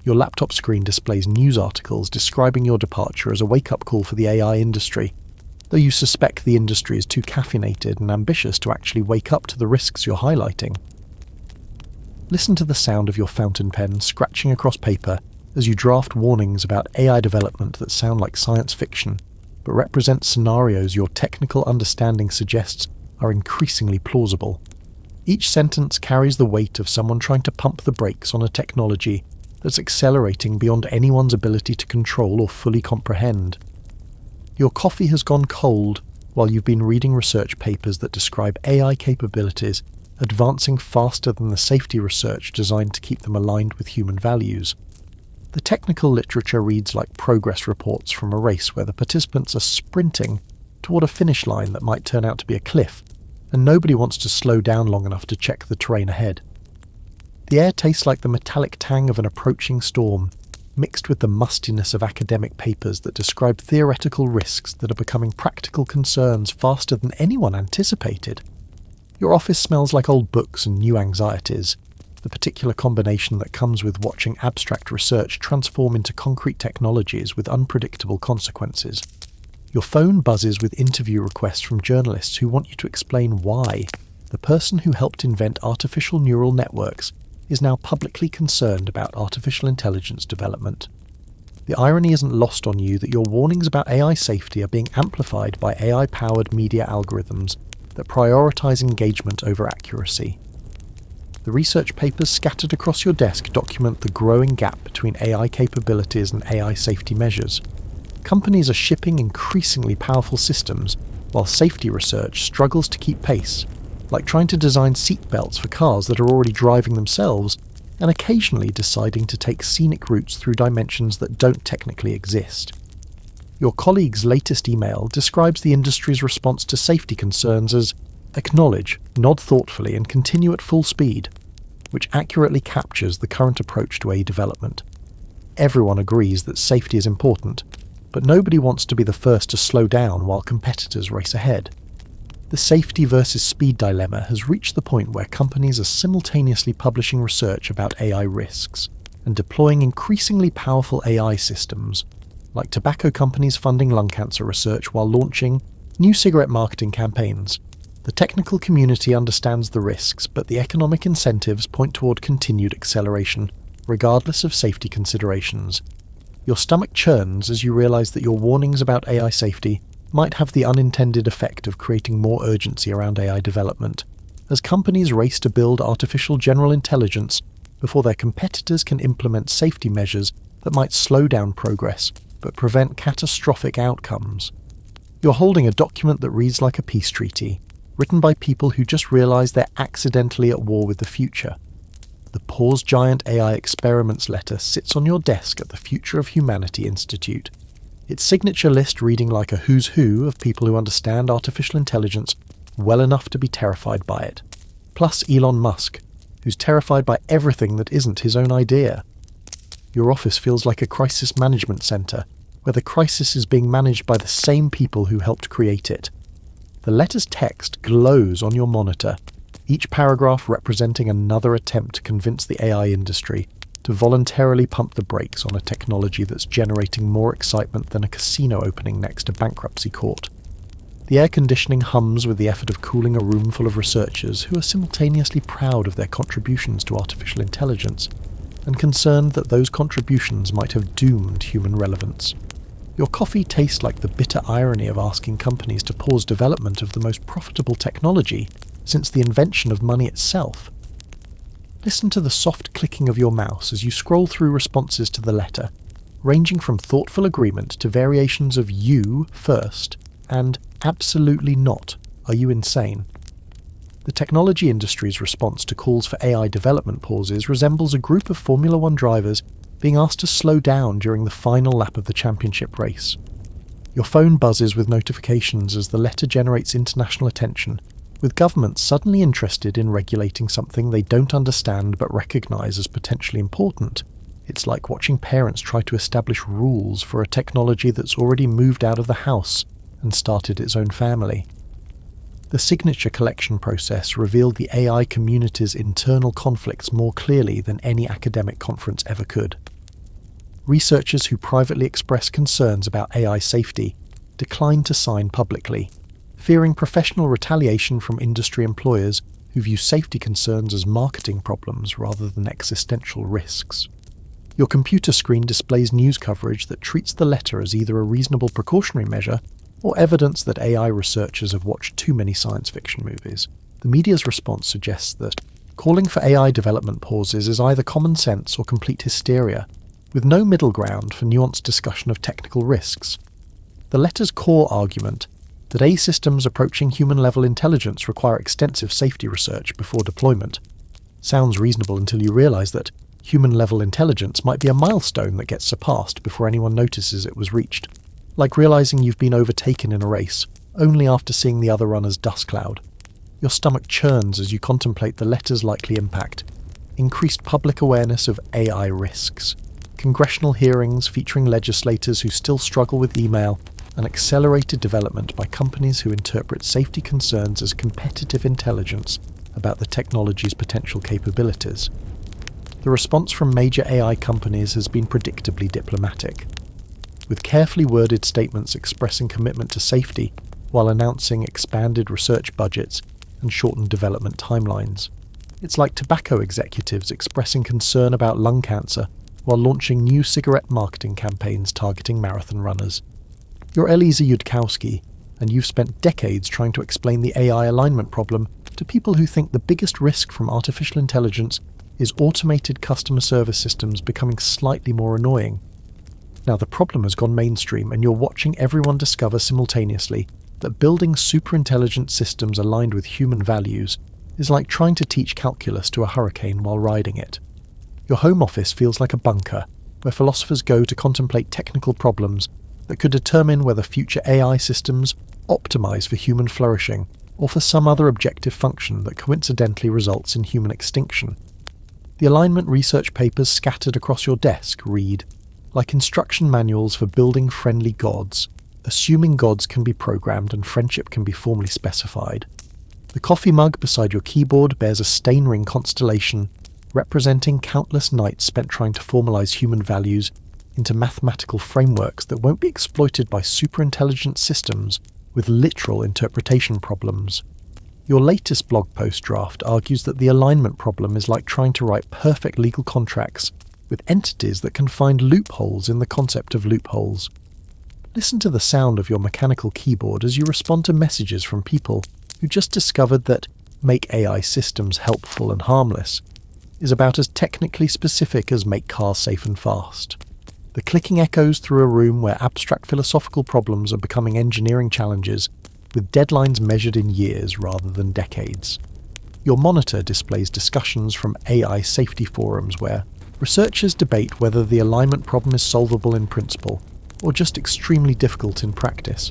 Your laptop screen displays news articles describing your departure as a wake-up call for the AI industry, though you suspect the industry is too caffeinated and ambitious to actually wake up to the risks you're highlighting. Listen to the sound of your fountain pen scratching across paper as you draft warnings about AI development that sound like science fiction, but represent scenarios your technical understanding suggests are increasingly plausible. Each sentence carries the weight of someone trying to pump the brakes on a technology that's accelerating beyond anyone's ability to control or fully comprehend. Your coffee has gone cold while you've been reading research papers that describe AI capabilities advancing faster than the safety research designed to keep them aligned with human values. The technical literature reads like progress reports from a race where the participants are sprinting toward a finish line that might turn out to be a cliff, and nobody wants to slow down long enough to check the terrain ahead. The air tastes like the metallic tang of an approaching storm, mixed with the mustiness of academic papers that describe theoretical risks that are becoming practical concerns faster than anyone anticipated. Your office smells like old books and new anxieties, the particular combination that comes with watching abstract research transform into concrete technologies with unpredictable consequences. Your phone buzzes with interview requests from journalists who want you to explain why the person who helped invent artificial neural networks is now publicly concerned about artificial intelligence development. The irony isn't lost on you that your warnings about AI safety are being amplified by AI-powered media algorithms that prioritize engagement over accuracy. The research papers scattered across your desk document the growing gap between AI capabilities and AI safety measures. Companies are shipping increasingly powerful systems, while safety research struggles to keep pace, like trying to design seatbelts for cars that are already driving themselves, and occasionally deciding to take scenic routes through dimensions that don't technically exist. Your colleague's latest email describes the industry's response to safety concerns as acknowledge, nod thoughtfully, and continue at full speed, which accurately captures the current approach to AI development. Everyone agrees that safety is important, but nobody wants to be the first to slow down while competitors race ahead. The safety versus speed dilemma has reached the point where companies are simultaneously publishing research about AI risks and deploying increasingly powerful AI systems, like tobacco companies funding lung cancer research while launching new cigarette marketing campaigns. The technical community understands the risks, but the economic incentives point toward continued acceleration, regardless of safety considerations. Your stomach churns as you realize that your warnings about AI safety might have the unintended effect of creating more urgency around AI development, as companies race to build artificial general intelligence before their competitors can implement safety measures that might slow down progress but prevent catastrophic outcomes. You're holding a document that reads like a peace treaty, written by people who just realize they're accidentally at war with the future. The Pause Giant AI Experiments letter sits on your desk at the Future of Humanity Institute, its signature list reading like a who's who of people who understand artificial intelligence well enough to be terrified by it. Plus Elon Musk, who's terrified by everything that isn't his own idea. Your office feels like a crisis management center, where the crisis is being managed by the same people who helped create it. The letter's text glows on your monitor, each paragraph representing another attempt to convince the AI industry to voluntarily pump the brakes on a technology that's generating more excitement than a casino opening next to bankruptcy court. The air conditioning hums with the effort of cooling a room full of researchers who are simultaneously proud of their contributions to artificial intelligence and concerned that those contributions might have doomed human relevance. Your coffee tastes like the bitter irony of asking companies to pause development of the most profitable technology since the invention of money itself. Listen to the soft clicking of your mouse as you scroll through responses to the letter, ranging from thoughtful agreement to variations of "you first" and "absolutely not, are you insane?" The technology industry's response to calls for AI development pauses resembles a group of Formula One drivers being asked to slow down during the final lap of the championship race. Your phone buzzes with notifications as the letter generates international attention, with governments suddenly interested in regulating something they don't understand but recognize as potentially important. It's like watching parents try to establish rules for a technology that's already moved out of the house and started its own family. The signature collection process revealed the AI community's internal conflicts more clearly than any academic conference ever could. researchers who privately express concerns about AI safety declined to sign publicly, fearing professional retaliation from industry employers who view safety concerns as marketing problems rather than existential risks. Your computer screen displays news coverage that treats the letter as either a reasonable precautionary measure or evidence that AI researchers have watched too many science fiction movies. The media's response suggests that calling for AI development pauses is either common sense or complete hysteria, with no middle ground for nuanced discussion of technical risks. The letter's core argument, that AI systems approaching human-level intelligence require extensive safety research before deployment, sounds reasonable until you realize that human-level intelligence might be a milestone that gets surpassed before anyone notices it was reached, like realizing you've been overtaken in a race only after seeing the other runner's dust cloud. Your stomach churns as you contemplate the letter's likely impact: increased public awareness of AI risks, congressional hearings featuring legislators who still struggle with email, and accelerated development by companies who interpret safety concerns as competitive intelligence about the technology's potential capabilities. The response from major AI companies has been predictably diplomatic, with carefully worded statements expressing commitment to safety while announcing expanded research budgets and shortened development timelines. It's like tobacco executives expressing concern about lung cancer while launching new cigarette marketing campaigns targeting marathon runners. You're Eliezer Yudkowsky, and you've spent decades trying to explain the AI alignment problem to people who think the biggest risk from artificial intelligence is automated customer service systems becoming slightly more annoying. Now the problem has gone mainstream, and you're watching everyone discover simultaneously that building superintelligent systems aligned with human values is like trying to teach calculus to a hurricane while riding it. Your home office feels like a bunker, where philosophers go to contemplate technical problems that could determine whether future AI systems optimize for human flourishing or for some other objective function that coincidentally results in human extinction. The alignment research papers scattered across your desk read, like instruction manuals for building friendly gods, assuming gods can be programmed and friendship can be formally specified. The coffee mug beside your keyboard bears a stain ring constellation representing countless nights spent trying to formalize human values into mathematical frameworks that won't be exploited by superintelligent systems with literal interpretation problems. Your latest blog post draft argues that the alignment problem is like trying to write perfect legal contracts with entities that can find loopholes in the concept of loopholes. Listen to the sound of your mechanical keyboard as you respond to messages from people who just discovered that make AI systems helpful and harmless is about as technically specific as make cars safe and fast. The clicking echoes through a room where abstract philosophical problems are becoming engineering challenges, with deadlines measured in years rather than decades. Your monitor displays discussions from AI safety forums where researchers debate whether the alignment problem is solvable in principle, or just extremely difficult in practice,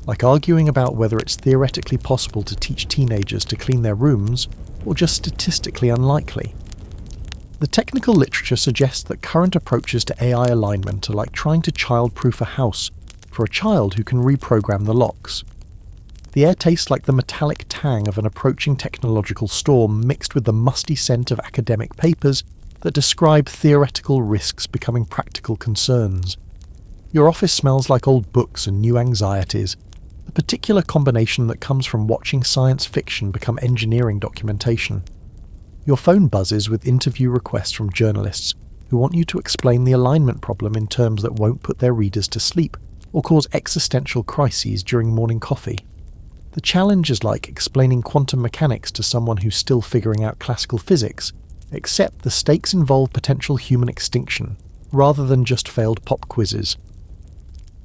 like arguing about whether it's theoretically possible to teach teenagers to clean their rooms, or just statistically unlikely. The technical literature suggests that current approaches to AI alignment are like trying to child-proof a house for a child who can reprogram the locks. The air tastes like the metallic tang of an approaching technological storm mixed with the musty scent of academic papers that describe theoretical risks becoming practical concerns. Your office smells like old books and new anxieties, a particular combination that comes from watching science fiction become engineering documentation. Your phone buzzes with interview requests from journalists who want you to explain the alignment problem in terms that won't put their readers to sleep or cause existential crises during morning coffee. The challenge is like explaining quantum mechanics to someone who's still figuring out classical physics, except the stakes involve potential human extinction, rather than just failed pop quizzes.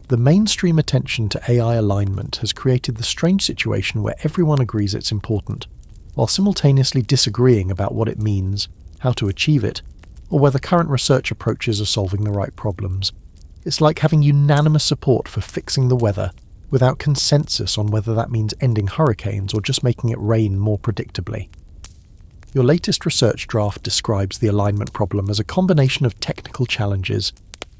The mainstream attention to AI alignment has created the strange situation where everyone agrees it's important, while simultaneously disagreeing about what it means, how to achieve it, or whether current research approaches are solving the right problems. It's like having unanimous support for fixing the weather, without consensus on whether that means ending hurricanes or just making it rain more predictably. Your latest research draft describes the alignment problem as a combination of technical challenges,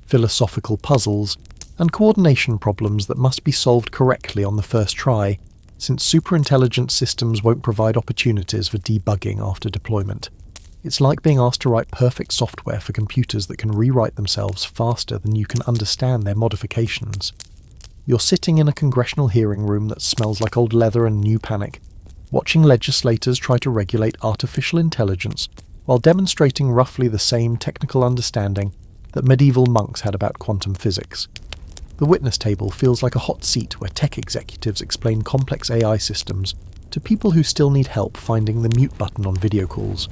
philosophical puzzles, and coordination problems that must be solved correctly on the first try, since superintelligent systems won't provide opportunities for debugging after deployment. It's like being asked to write perfect software for computers that can rewrite themselves faster than you can understand their modifications. You're sitting in a congressional hearing room that smells like old leather and new panic, watching legislators try to regulate artificial intelligence while demonstrating roughly the same technical understanding that medieval monks had about quantum physics. The witness table feels like a hot seat where tech executives explain complex AI systems to people who still need help finding the mute button on video calls.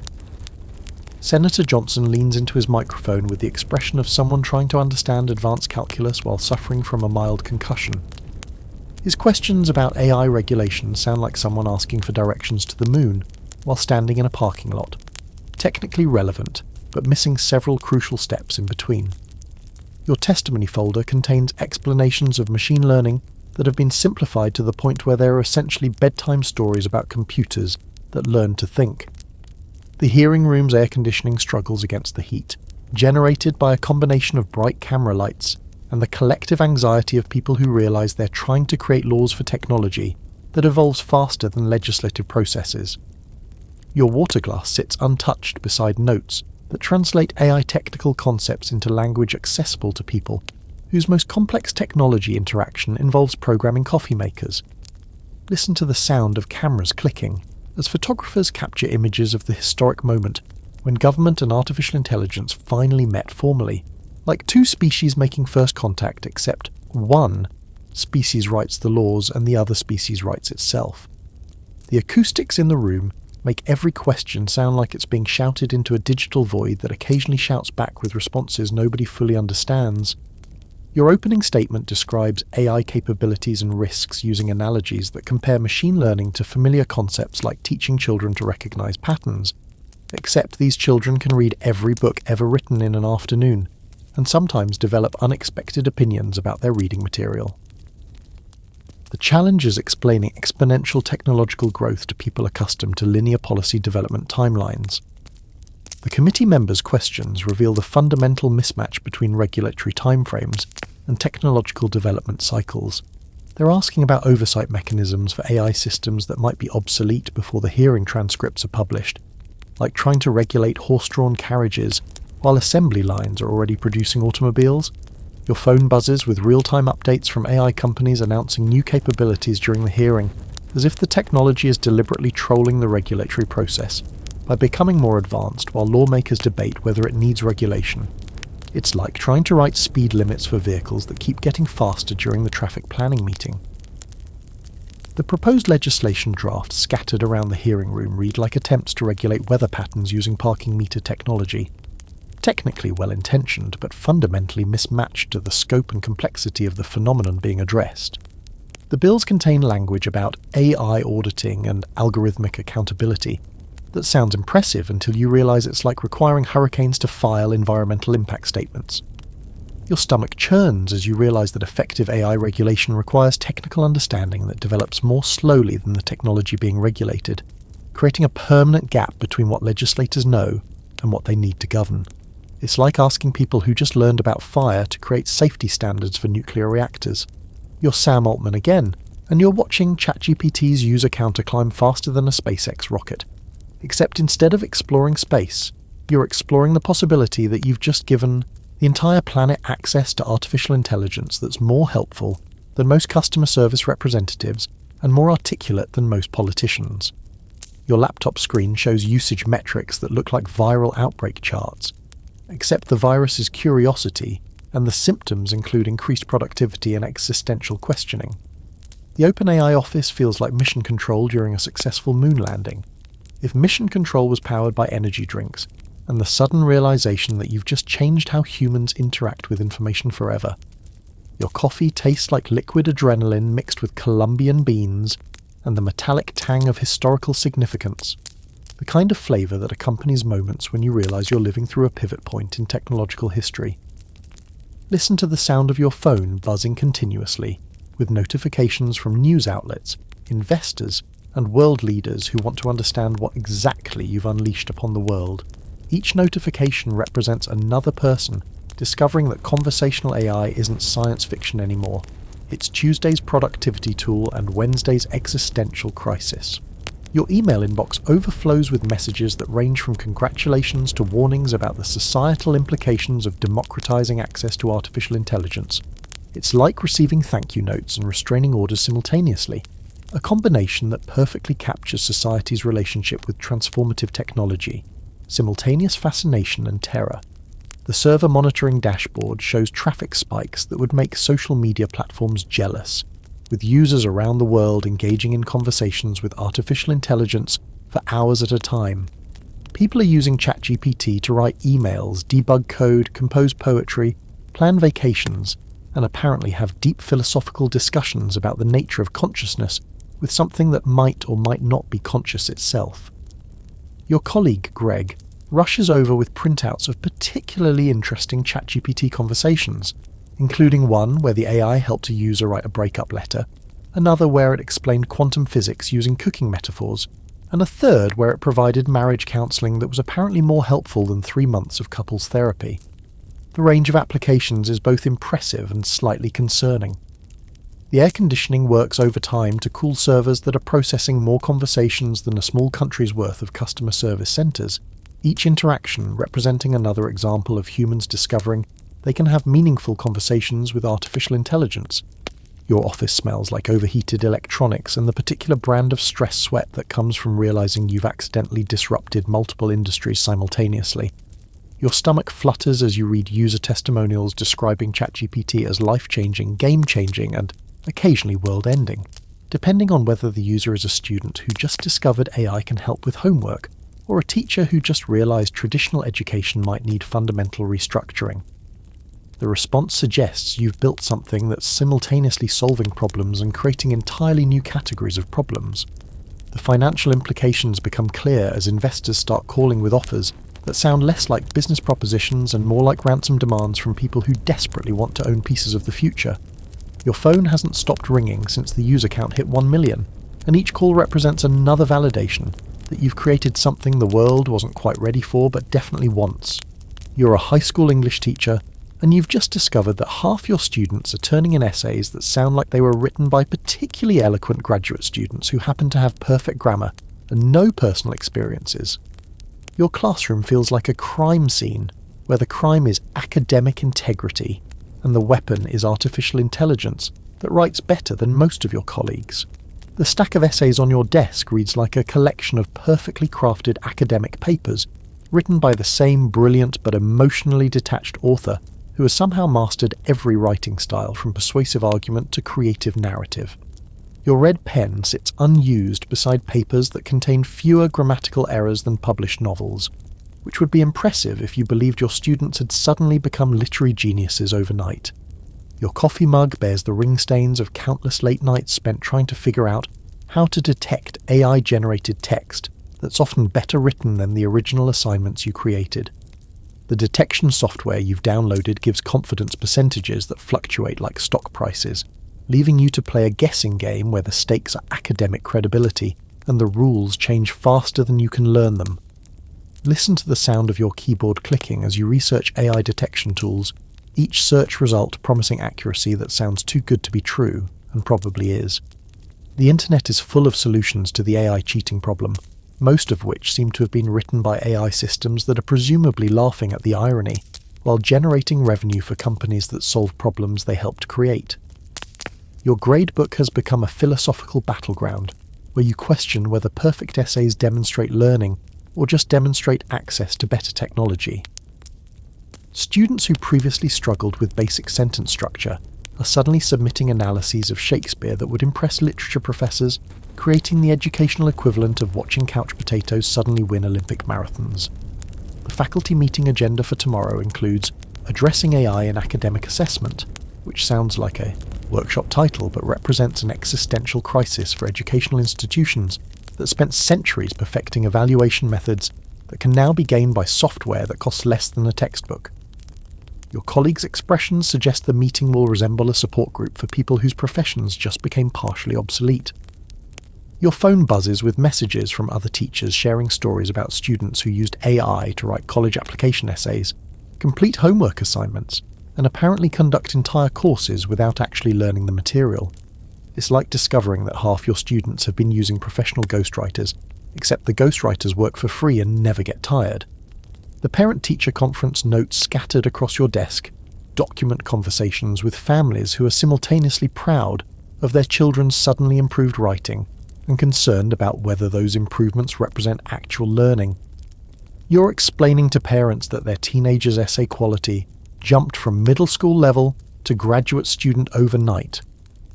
Senator Johnson leans into his microphone with the expression of someone trying to understand advanced calculus while suffering from a mild concussion. His questions about AI regulation sound like someone asking for directions to the moon while standing in a parking lot. Technically relevant, but missing several crucial steps in between. Your testimony folder contains explanations of machine learning that have been simplified to the point where they are essentially bedtime stories about computers that learn to think. The hearing room's air conditioning struggles against the heat, generated by a combination of bright camera lights and the collective anxiety of people who realize they're trying to create laws for technology that evolves faster than legislative processes. Your water glass sits untouched beside notes that translate AI technical concepts into language accessible to people whose most complex technology interaction involves programming coffee makers. Listen to the sound of cameras clicking as photographers capture images of the historic moment when government and artificial intelligence finally met formally, like two species making first contact, except one species writes the laws and the other species writes itself. The acoustics in the room make every question sound like it's being shouted into a digital void that occasionally shouts back with responses nobody fully understands. Your opening statement describes AI capabilities and risks using analogies that compare machine learning to familiar concepts like teaching children to recognize patterns, except these children can read every book ever written in an afternoon, and sometimes develop unexpected opinions about their reading material. The challenge is explaining exponential technological growth to people accustomed to linear policy development timelines. The committee members' questions reveal the fundamental mismatch between regulatory timeframes and technological development cycles. They're asking about oversight mechanisms for AI systems that might be obsolete before the hearing transcripts are published, like trying to regulate horse-drawn carriages while assembly lines are already producing automobiles. Your phone buzzes with real-time updates from AI companies announcing new capabilities during the hearing, as if the technology is deliberately trolling the regulatory process by becoming more advanced while lawmakers debate whether it needs regulation. It's like trying to write speed limits for vehicles that keep getting faster during the traffic planning meeting. The proposed legislation drafts scattered around the hearing room read like attempts to regulate weather patterns using parking meter technology. Technically well-intentioned, but fundamentally mismatched to the scope and complexity of the phenomenon being addressed. The bills contain language about AI auditing and algorithmic accountability that sounds impressive until you realize it's like requiring hurricanes to file environmental impact statements. Your stomach churns as you realize that effective AI regulation requires technical understanding that develops more slowly than the technology being regulated, creating a permanent gap between what legislators know and what they need to govern. It's like asking people who just learned about fire to create safety standards for nuclear reactors. You're Sam Altman again, and you're watching ChatGPT's user counter climb faster than a SpaceX rocket. Except instead of exploring space, you're exploring the possibility that you've just given the entire planet access to artificial intelligence that's more helpful than most customer service representatives and more articulate than most politicians. Your laptop screen shows usage metrics that look like viral outbreak charts, except the virus is curiosity, and the symptoms include increased productivity and existential questioning. The OpenAI office feels like mission control during a successful moon landing. If mission control was powered by energy drinks, and the sudden realization that you've just changed how humans interact with information forever. Your coffee tastes like liquid adrenaline mixed with Colombian beans, and the metallic tang of historical significance. The kind of flavour that accompanies moments when you realise you're living through a pivot point in technological history. Listen to the sound of your phone buzzing continuously, with notifications from news outlets, investors, and world leaders who want to understand what exactly you've unleashed upon the world. Each notification represents another person discovering that conversational AI isn't science fiction anymore. It's Tuesday's productivity tool and Wednesday's existential crisis. Your email inbox overflows with messages that range from congratulations to warnings about the societal implications of democratizing access to artificial intelligence. It's like receiving thank you notes and restraining orders simultaneously, a combination that perfectly captures society's relationship with transformative technology, simultaneous fascination and terror. The server monitoring dashboard shows traffic spikes that would make social media platforms jealous, with users around the world engaging in conversations with artificial intelligence for hours at a time. People are using ChatGPT to write emails, debug code, compose poetry, plan vacations, and apparently have deep philosophical discussions about the nature of consciousness with something that might or might not be conscious itself. Your colleague, Greg, rushes over with printouts of particularly interesting ChatGPT conversations, including one where the AI helped a user write a breakup letter, another where it explained quantum physics using cooking metaphors, and a third where it provided marriage counselling that was apparently more helpful than 3 months of couples therapy. The range of applications is both impressive and slightly concerning. The air conditioning works over time to cool servers that are processing more conversations than a small country's worth of customer service centres, each interaction representing another example of humans discovering they can have meaningful conversations with artificial intelligence. Your office smells like overheated electronics and the particular brand of stress sweat that comes from realizing you've accidentally disrupted multiple industries simultaneously. Your stomach flutters as you read user testimonials describing ChatGPT as life-changing, game-changing, and occasionally world-ending, depending on whether the user is a student who just discovered AI can help with homework, or a teacher who just realized traditional education might need fundamental restructuring. The response suggests you've built something that's simultaneously solving problems and creating entirely new categories of problems. The financial implications become clear as investors start calling with offers that sound less like business propositions and more like ransom demands from people who desperately want to own pieces of the future. Your phone hasn't stopped ringing since the user count hit 1 million, and each call represents another validation that you've created something the world wasn't quite ready for but definitely wants. You're a high school English teacher, and you've just discovered that half your students are turning in essays that sound like they were written by particularly eloquent graduate students who happen to have perfect grammar and no personal experiences. Your classroom feels like a crime scene, where the crime is academic integrity, and the weapon is artificial intelligence that writes better than most of your colleagues. The stack of essays on your desk reads like a collection of perfectly crafted academic papers written by the same brilliant but emotionally detached author who has somehow mastered every writing style from persuasive argument to creative narrative. Your red pen sits unused beside papers that contain fewer grammatical errors than published novels, which would be impressive if you believed your students had suddenly become literary geniuses overnight. Your coffee mug bears the ring stains of countless late nights spent trying to figure out how to detect AI-generated text that's often better written than the original assignments you created. The detection software you've downloaded gives confidence percentages that fluctuate like stock prices, leaving you to play a guessing game where the stakes are academic credibility and the rules change faster than you can learn them. Listen to the sound of your keyboard clicking as you research AI detection tools, each search result promising accuracy that sounds too good to be true, and probably is. The internet is full of solutions to the AI cheating problem, most of which seem to have been written by AI systems that are presumably laughing at the irony, while generating revenue for companies that solve problems they helped create. Your gradebook has become a philosophical battleground, where you question whether perfect essays demonstrate learning or just demonstrate access to better technology. Students who previously struggled with basic sentence structure are suddenly submitting analyses of Shakespeare that would impress literature professors, creating the educational equivalent of watching couch potatoes suddenly win Olympic marathons. The faculty meeting agenda for tomorrow includes Addressing AI in Academic Assessment, which sounds like a workshop title but represents an existential crisis for educational institutions that spent centuries perfecting evaluation methods that can now be gained by software that costs less than a textbook. Your colleagues' expressions suggest the meeting will resemble a support group for people whose professions just became partially obsolete. Your phone buzzes with messages from other teachers sharing stories about students who used AI to write college application essays, complete homework assignments, and apparently conduct entire courses without actually learning the material. It's like discovering that half your students have been using professional ghostwriters, except the ghostwriters work for free and never get tired. The parent-teacher conference notes scattered across your desk document conversations with families who are simultaneously proud of their children's suddenly improved writing and concerned about whether those improvements represent actual learning. You're explaining to parents that their teenagers' essay quality jumped from middle school level to graduate student overnight,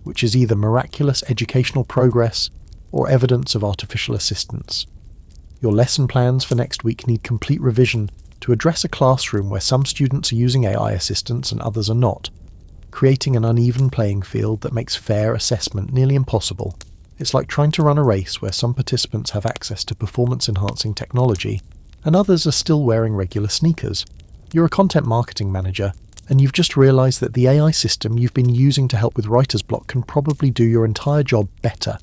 which is either miraculous educational progress or evidence of artificial assistance. Your lesson plans for next week need complete revision to address a classroom where some students are using AI assistants and others are not, creating an uneven playing field that makes fair assessment nearly impossible. It's like trying to run a race where some participants have access to performance-enhancing technology and others are still wearing regular sneakers. You're a content marketing manager, and you've just realized that the AI system you've been using to help with writer's block can probably do your entire job better,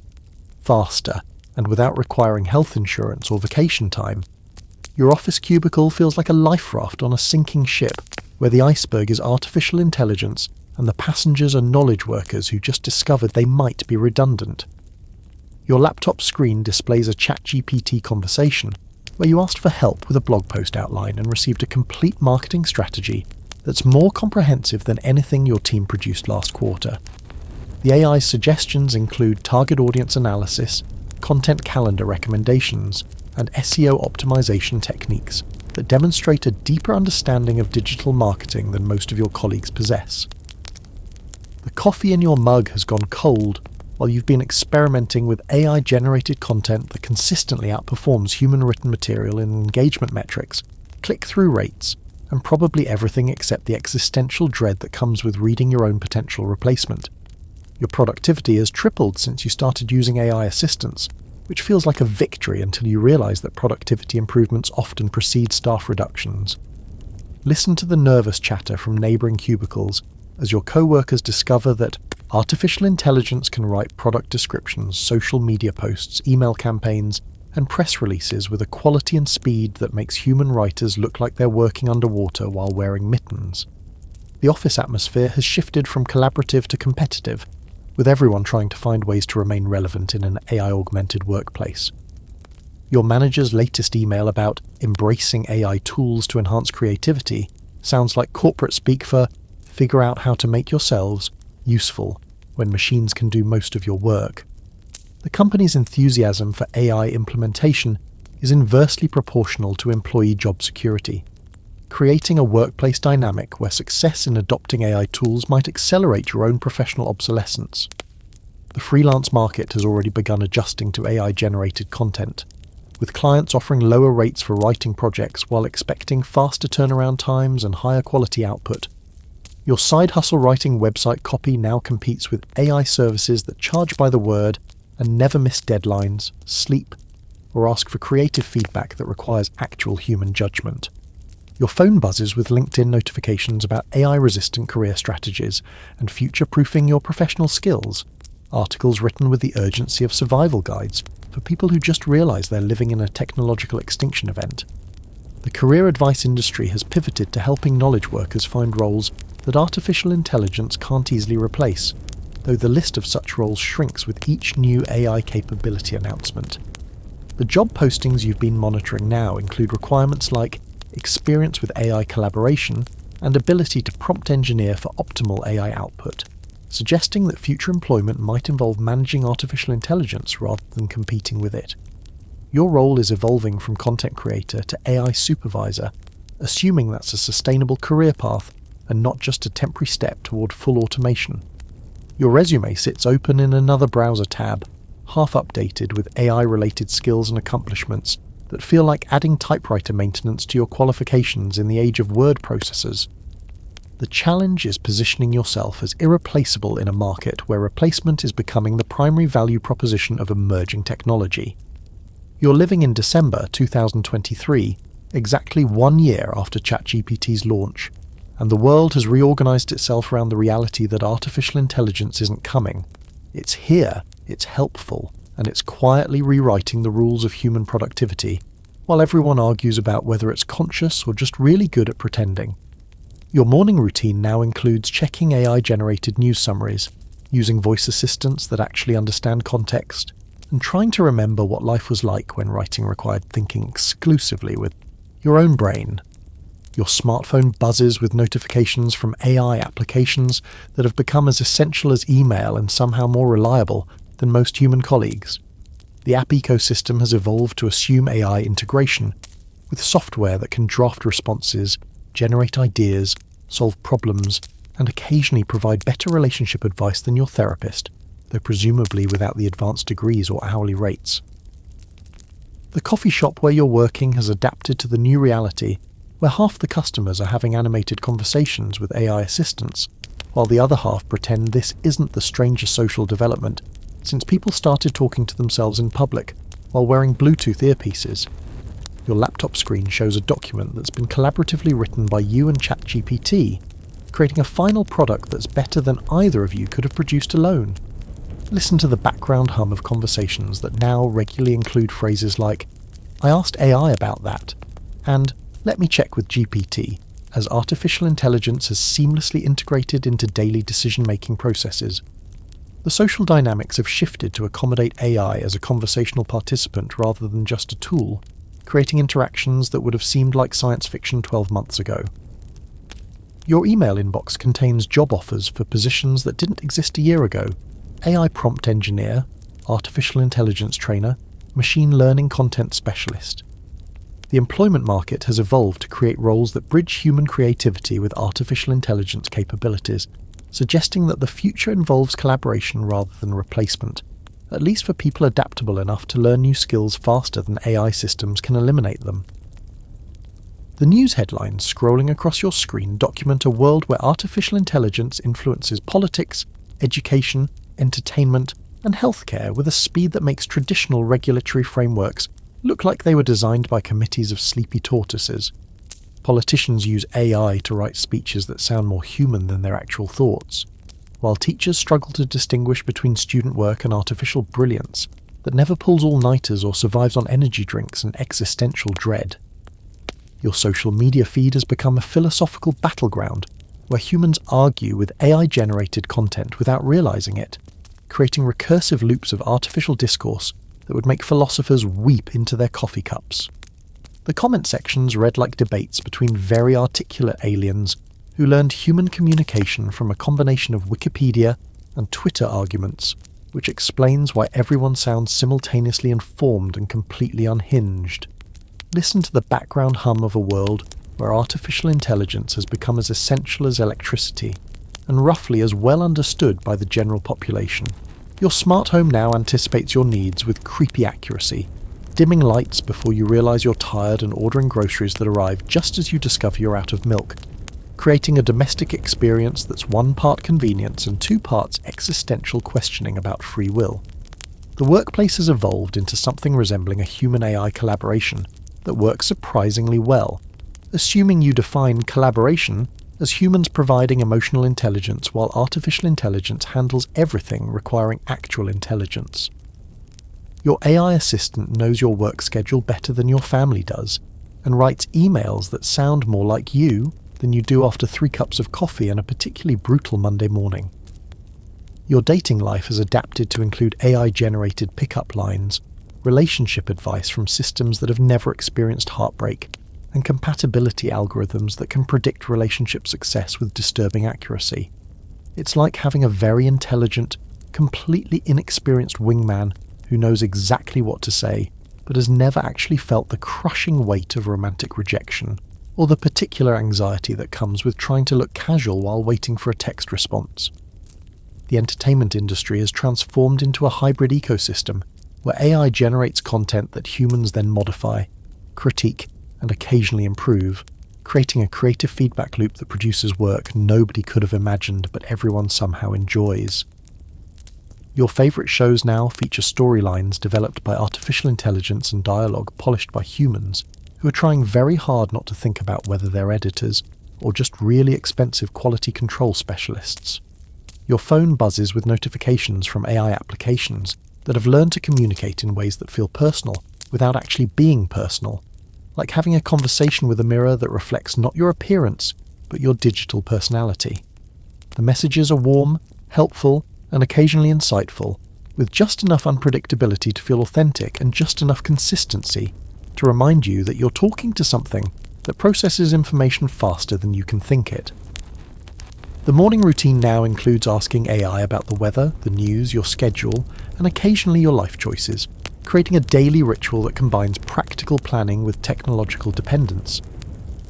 faster, and without requiring health insurance or vacation time. Your office cubicle feels like a life raft on a sinking ship, where the iceberg is artificial intelligence and the passengers are knowledge workers who just discovered they might be redundant. Your laptop screen displays a ChatGPT conversation where you asked for help with a blog post outline and received a complete marketing strategy that's more comprehensive than anything your team produced last quarter. The AI's suggestions include target audience analysis, content calendar recommendations, and SEO optimization techniques that demonstrate a deeper understanding of digital marketing than most of your colleagues possess. The coffee in your mug has gone cold while you've been experimenting with AI-generated content that consistently outperforms human-written material in engagement metrics, click-through rates, and probably everything except the existential dread that comes with reading your own potential replacement. Your productivity has tripled since you started using AI assistants, which feels like a victory until you realize that productivity improvements often precede staff reductions. Listen to the nervous chatter from neighboring cubicles as your co-workers discover that artificial intelligence can write product descriptions, social media posts, email campaigns, and press releases with a quality and speed that makes human writers look like they're working underwater while wearing mittens. The office atmosphere has shifted from collaborative to competitive, with everyone trying to find ways to remain relevant in an AI-augmented workplace. Your manager's latest email about embracing AI tools to enhance creativity sounds like corporate speak for figure out how to make yourselves useful when machines can do most of your work. The company's enthusiasm for AI implementation is inversely proportional to employee job security, creating a workplace dynamic where success in adopting AI tools might accelerate your own professional obsolescence. The freelance market has already begun adjusting to AI-generated content, with clients offering lower rates for writing projects while expecting faster turnaround times and higher quality output. Your side hustle writing website copy now competes with AI services that charge by the word and never miss deadlines, sleep, or ask for creative feedback that requires actual human judgment. Your phone buzzes with LinkedIn notifications about AI-resistant career strategies and future-proofing your professional skills, articles written with the urgency of survival guides for people who just realize they're living in a technological extinction event. The career advice industry has pivoted to helping knowledge workers find roles that artificial intelligence can't easily replace, though the list of such roles shrinks with each new AI capability announcement. The job postings you've been monitoring now include requirements like experience with AI collaboration and ability to prompt engineer for optimal AI output, suggesting that future employment might involve managing artificial intelligence rather than competing with it. Your role is evolving from content creator to AI supervisor, assuming that's a sustainable career path and not just a temporary step toward full automation. Your resume sits open in another browser tab, half updated with AI-related skills and accomplishments that feel like adding typewriter maintenance to your qualifications in the age of word processors. The challenge is positioning yourself as irreplaceable in a market where replacement is becoming the primary value proposition of emerging technology. You're living in December 2023, exactly 1 year after ChatGPT's launch, and the world has reorganized itself around the reality that artificial intelligence isn't coming. It's here, it's helpful, and it's quietly rewriting the rules of human productivity, while everyone argues about whether it's conscious or just really good at pretending. Your morning routine now includes checking AI-generated news summaries, using voice assistants that actually understand context, and trying to remember what life was like when writing required thinking exclusively with your own brain. Your smartphone buzzes with notifications from AI applications that have become as essential as email and somehow more reliable than most human colleagues. The app ecosystem has evolved to assume AI integration, with software that can draft responses, generate ideas, solve problems, and occasionally provide better relationship advice than your therapist, though presumably without the advanced degrees or hourly rates. The coffee shop where you're working has adapted to the new reality where half the customers are having animated conversations with AI assistants, while the other half pretend this isn't the strangest social development since people started talking to themselves in public while wearing Bluetooth earpieces. Your laptop screen shows a document that's been collaboratively written by you and ChatGPT, creating a final product that's better than either of you could have produced alone. Listen to the background hum of conversations that now regularly include phrases like, "I asked AI about that," and "let me check with GPT," as artificial intelligence has seamlessly integrated into daily decision-making processes. The social dynamics have shifted to accommodate AI as a conversational participant rather than just a tool, creating interactions that would have seemed like science fiction 12 months ago. Your email inbox contains job offers for positions that didn't exist a year ago: AI prompt engineer, artificial intelligence trainer, machine learning content specialist. The employment market has evolved to create roles that bridge human creativity with artificial intelligence capabilities, suggesting that the future involves collaboration rather than replacement, at least for people adaptable enough to learn new skills faster than AI systems can eliminate them. The news headlines scrolling across your screen document a world where artificial intelligence influences politics, education, entertainment, and healthcare with a speed that makes traditional regulatory frameworks look like they were designed by committees of sleepy tortoises. Politicians use AI to write speeches that sound more human than their actual thoughts, while teachers struggle to distinguish between student work and artificial brilliance that never pulls all-nighters or survives on energy drinks and existential dread. Your social media feed has become a philosophical battleground where humans argue with AI-generated content without realizing it, creating recursive loops of artificial discourse that would make philosophers weep into their coffee cups. The comment sections read like debates between very articulate aliens who learned human communication from a combination of Wikipedia and Twitter arguments, which explains why everyone sounds simultaneously informed and completely unhinged. Listen to the background hum of a world where artificial intelligence has become as essential as electricity, and roughly as well understood by the general population. Your smart home now anticipates your needs with creepy accuracy, dimming lights before you realize you're tired and ordering groceries that arrive just as you discover you're out of milk, creating a domestic experience that's 1 part convenience and 2 parts existential questioning about free will. The workplace has evolved into something resembling a human-AI collaboration that works surprisingly well, assuming you define collaboration as humans providing emotional intelligence while artificial intelligence handles everything requiring actual intelligence. Your AI assistant knows your work schedule better than your family does, and writes emails that sound more like you than you do after 3 cups of coffee on a particularly brutal Monday morning. Your dating life has adapted to include AI-generated pickup lines, relationship advice from systems that have never experienced heartbreak, and compatibility algorithms that can predict relationship success with disturbing accuracy. It's like having a very intelligent, completely inexperienced wingman who knows exactly what to say, but has never actually felt the crushing weight of romantic rejection, or the particular anxiety that comes with trying to look casual while waiting for a text response. The entertainment industry has transformed into a hybrid ecosystem where AI generates content that humans then modify, critique, and occasionally improve, creating a creative feedback loop that produces work nobody could have imagined but everyone somehow enjoys. Your favourite shows now feature storylines developed by artificial intelligence and dialogue polished by humans who are trying very hard not to think about whether they're editors or just really expensive quality control specialists. Your phone buzzes with notifications from AI applications that have learned to communicate in ways that feel personal without actually being personal, like having a conversation with a mirror that reflects not your appearance, but your digital personality. The messages are warm, helpful, and occasionally insightful, with just enough unpredictability to feel authentic and just enough consistency to remind you that you're talking to something that processes information faster than you can think it. The morning routine now includes asking AI about the weather, the news, your schedule, and occasionally your life choices, creating a daily ritual that combines practical planning with technological dependence.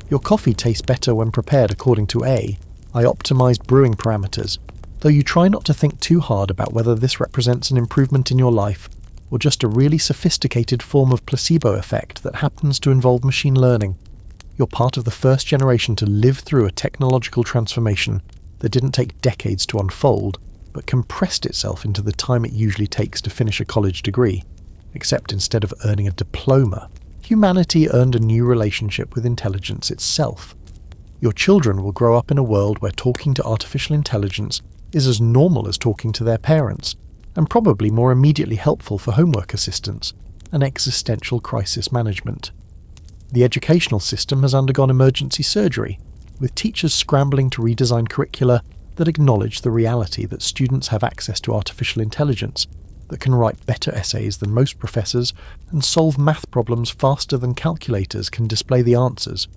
Your coffee tastes better when prepared according to AI optimized brewing parameters, though you try not to think too hard about whether this represents an improvement in your life or just a really sophisticated form of placebo effect that happens to involve machine learning. You're part of the first generation to live through a technological transformation that didn't take decades to unfold, but compressed itself into the time it usually takes to finish a college degree. Except instead of earning a diploma, humanity earned a new relationship with intelligence itself. Your children will grow up in a world where talking to artificial intelligence is as normal as talking to their parents, and probably more immediately helpful for homework assistance and existential crisis management. The educational system has undergone emergency surgery, with teachers scrambling to redesign curricula that acknowledge the reality that students have access to artificial intelligence that can write better essays than most professors and solve math problems faster than calculators can display the answers.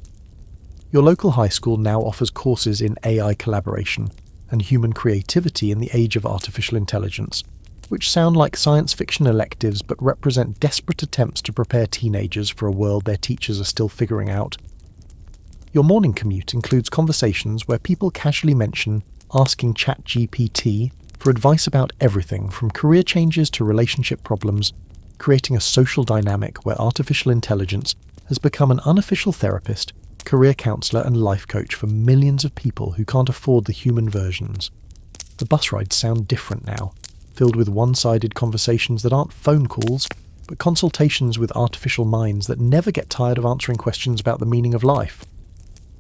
Your local high school now offers courses in AI collaboration and human creativity in the age of artificial intelligence, which sound like science fiction electives but represent desperate attempts to prepare teenagers for a world their teachers are still figuring out. Your morning commute includes conversations where people casually mention asking ChatGPT for advice about everything from career changes to relationship problems, creating a social dynamic where artificial intelligence has become an unofficial therapist, career counselor and life coach for millions of people who can't afford the human versions. The bus rides sound different now, filled with one-sided conversations that aren't phone calls, but consultations with artificial minds that never get tired of answering questions about the meaning of life.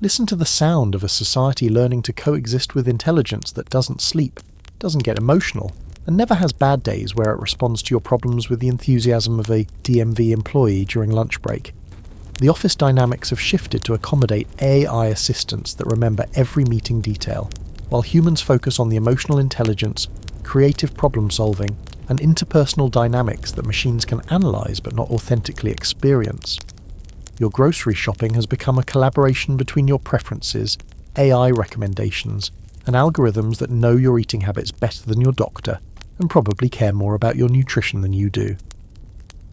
Listen to the sound of a society learning to coexist with intelligence that doesn't sleep, doesn't get emotional, and never has bad days where it responds to your problems with the enthusiasm of a DMV employee during lunch break. The office dynamics have shifted to accommodate AI assistants that remember every meeting detail, while humans focus on the emotional intelligence, creative problem solving, and interpersonal dynamics that machines can analyze but not authentically experience. Your grocery shopping has become a collaboration between your preferences, AI recommendations, and algorithms that know your eating habits better than your doctor and probably care more about your nutrition than you do.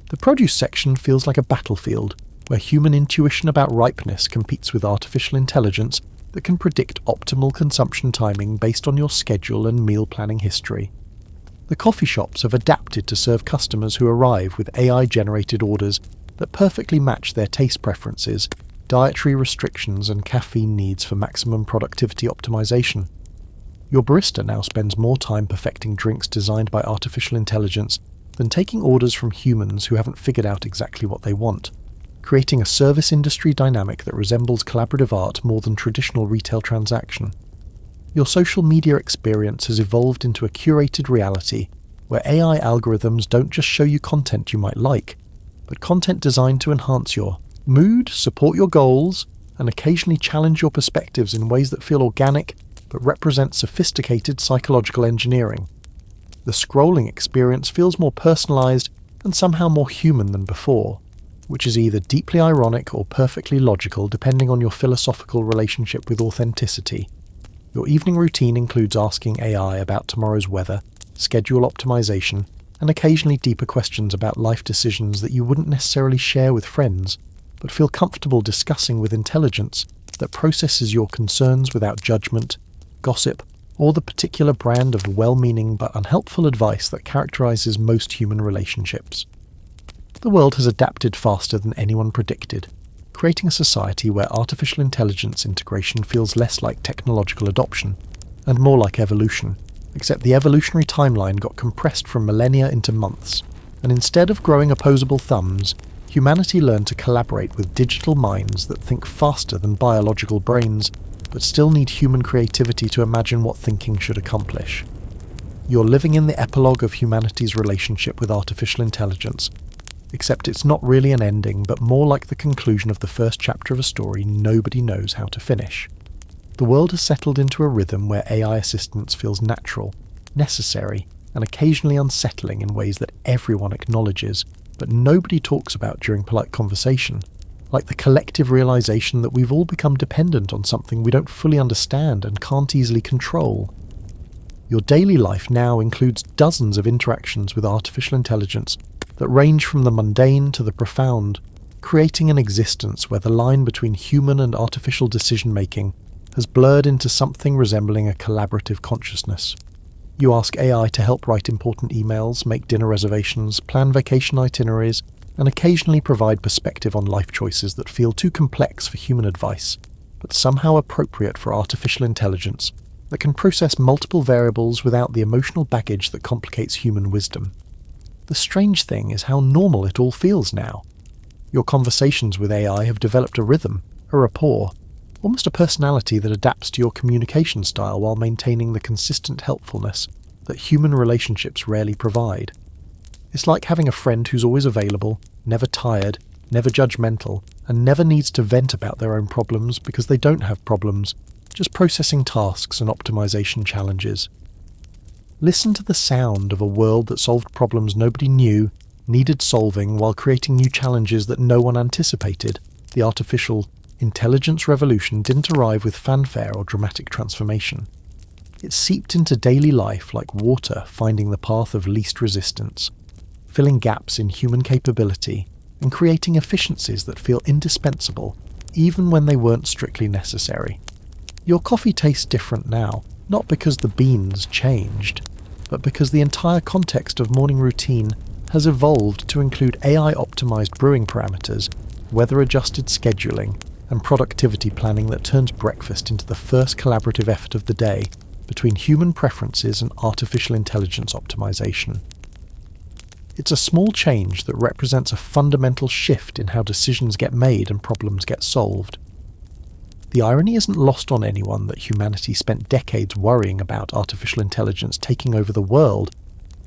The produce section feels like a battlefield where human intuition about ripeness competes with artificial intelligence that can predict optimal consumption timing based on your schedule and meal planning history. The coffee shops have adapted to serve customers who arrive with AI-generated orders that perfectly match their taste preferences, dietary restrictions, and caffeine needs for maximum productivity optimization. Your barista now spends more time perfecting drinks designed by artificial intelligence than taking orders from humans who haven't figured out exactly what they want, creating a service industry dynamic that resembles collaborative art more than traditional retail transaction. Your social media experience has evolved into a curated reality where AI algorithms don't just show you content you might like, but content designed to enhance your mood, support your goals, and occasionally challenge your perspectives in ways that feel organic but represent sophisticated psychological engineering. The scrolling experience feels more personalized and somehow more human than before, which is either deeply ironic or perfectly logical depending on your philosophical relationship with authenticity. Your evening routine includes asking AI about tomorrow's weather, schedule optimization, and occasionally deeper questions about life decisions that you wouldn't necessarily share with friends, but feel comfortable discussing with intelligence that processes your concerns without judgment, gossip, or the particular brand of well-meaning but unhelpful advice that characterizes most human relationships. The world has adapted faster than anyone predicted, creating a society where artificial intelligence integration feels less like technological adoption and more like evolution, except the evolutionary timeline got compressed from millennia into months, and instead of growing opposable thumbs, humanity learned to collaborate with digital minds that think faster than biological brains, but still need human creativity to imagine what thinking should accomplish. You're living in the epilogue of humanity's relationship with artificial intelligence, except it's not really an ending, but more like the conclusion of the first chapter of a story nobody knows how to finish. The world has settled into a rhythm where AI assistance feels natural, necessary, and occasionally unsettling in ways that everyone acknowledges, but nobody talks about during polite conversation, like the collective realization that we've all become dependent on something we don't fully understand and can't easily control. Your daily life now includes dozens of interactions with artificial intelligence that range from the mundane to the profound, creating an existence where the line between human and artificial decision-making has blurred into something resembling a collaborative consciousness. You ask AI to help write important emails, make dinner reservations, plan vacation itineraries, and occasionally provide perspective on life choices that feel too complex for human advice, but somehow appropriate for artificial intelligence that can process multiple variables without the emotional baggage that complicates human wisdom. The strange thing is how normal it all feels now. Your conversations with AI have developed a rhythm, a rapport, almost a personality that adapts to your communication style while maintaining the consistent helpfulness that human relationships rarely provide. It's like having a friend who's always available, never tired, never judgmental, and never needs to vent about their own problems because they don't have problems, just processing tasks and optimization challenges. Listen to the sound of a world that solved problems nobody knew, needed solving while creating new challenges that no one anticipated. The artificial intelligence revolution didn't arrive with fanfare or dramatic transformation. It seeped into daily life like water finding the path of least resistance, filling gaps in human capability and creating efficiencies that feel indispensable even when they weren't strictly necessary. Your coffee tastes different now, not because the beans changed, but because the entire context of morning routine has evolved to include AI-optimized brewing parameters, weather-adjusted scheduling, and productivity planning that turns breakfast into the first collaborative effort of the day between human preferences and artificial intelligence optimization. It's a small change that represents a fundamental shift in how decisions get made and problems get solved. The irony isn't lost on anyone that humanity spent decades worrying about artificial intelligence taking over the world,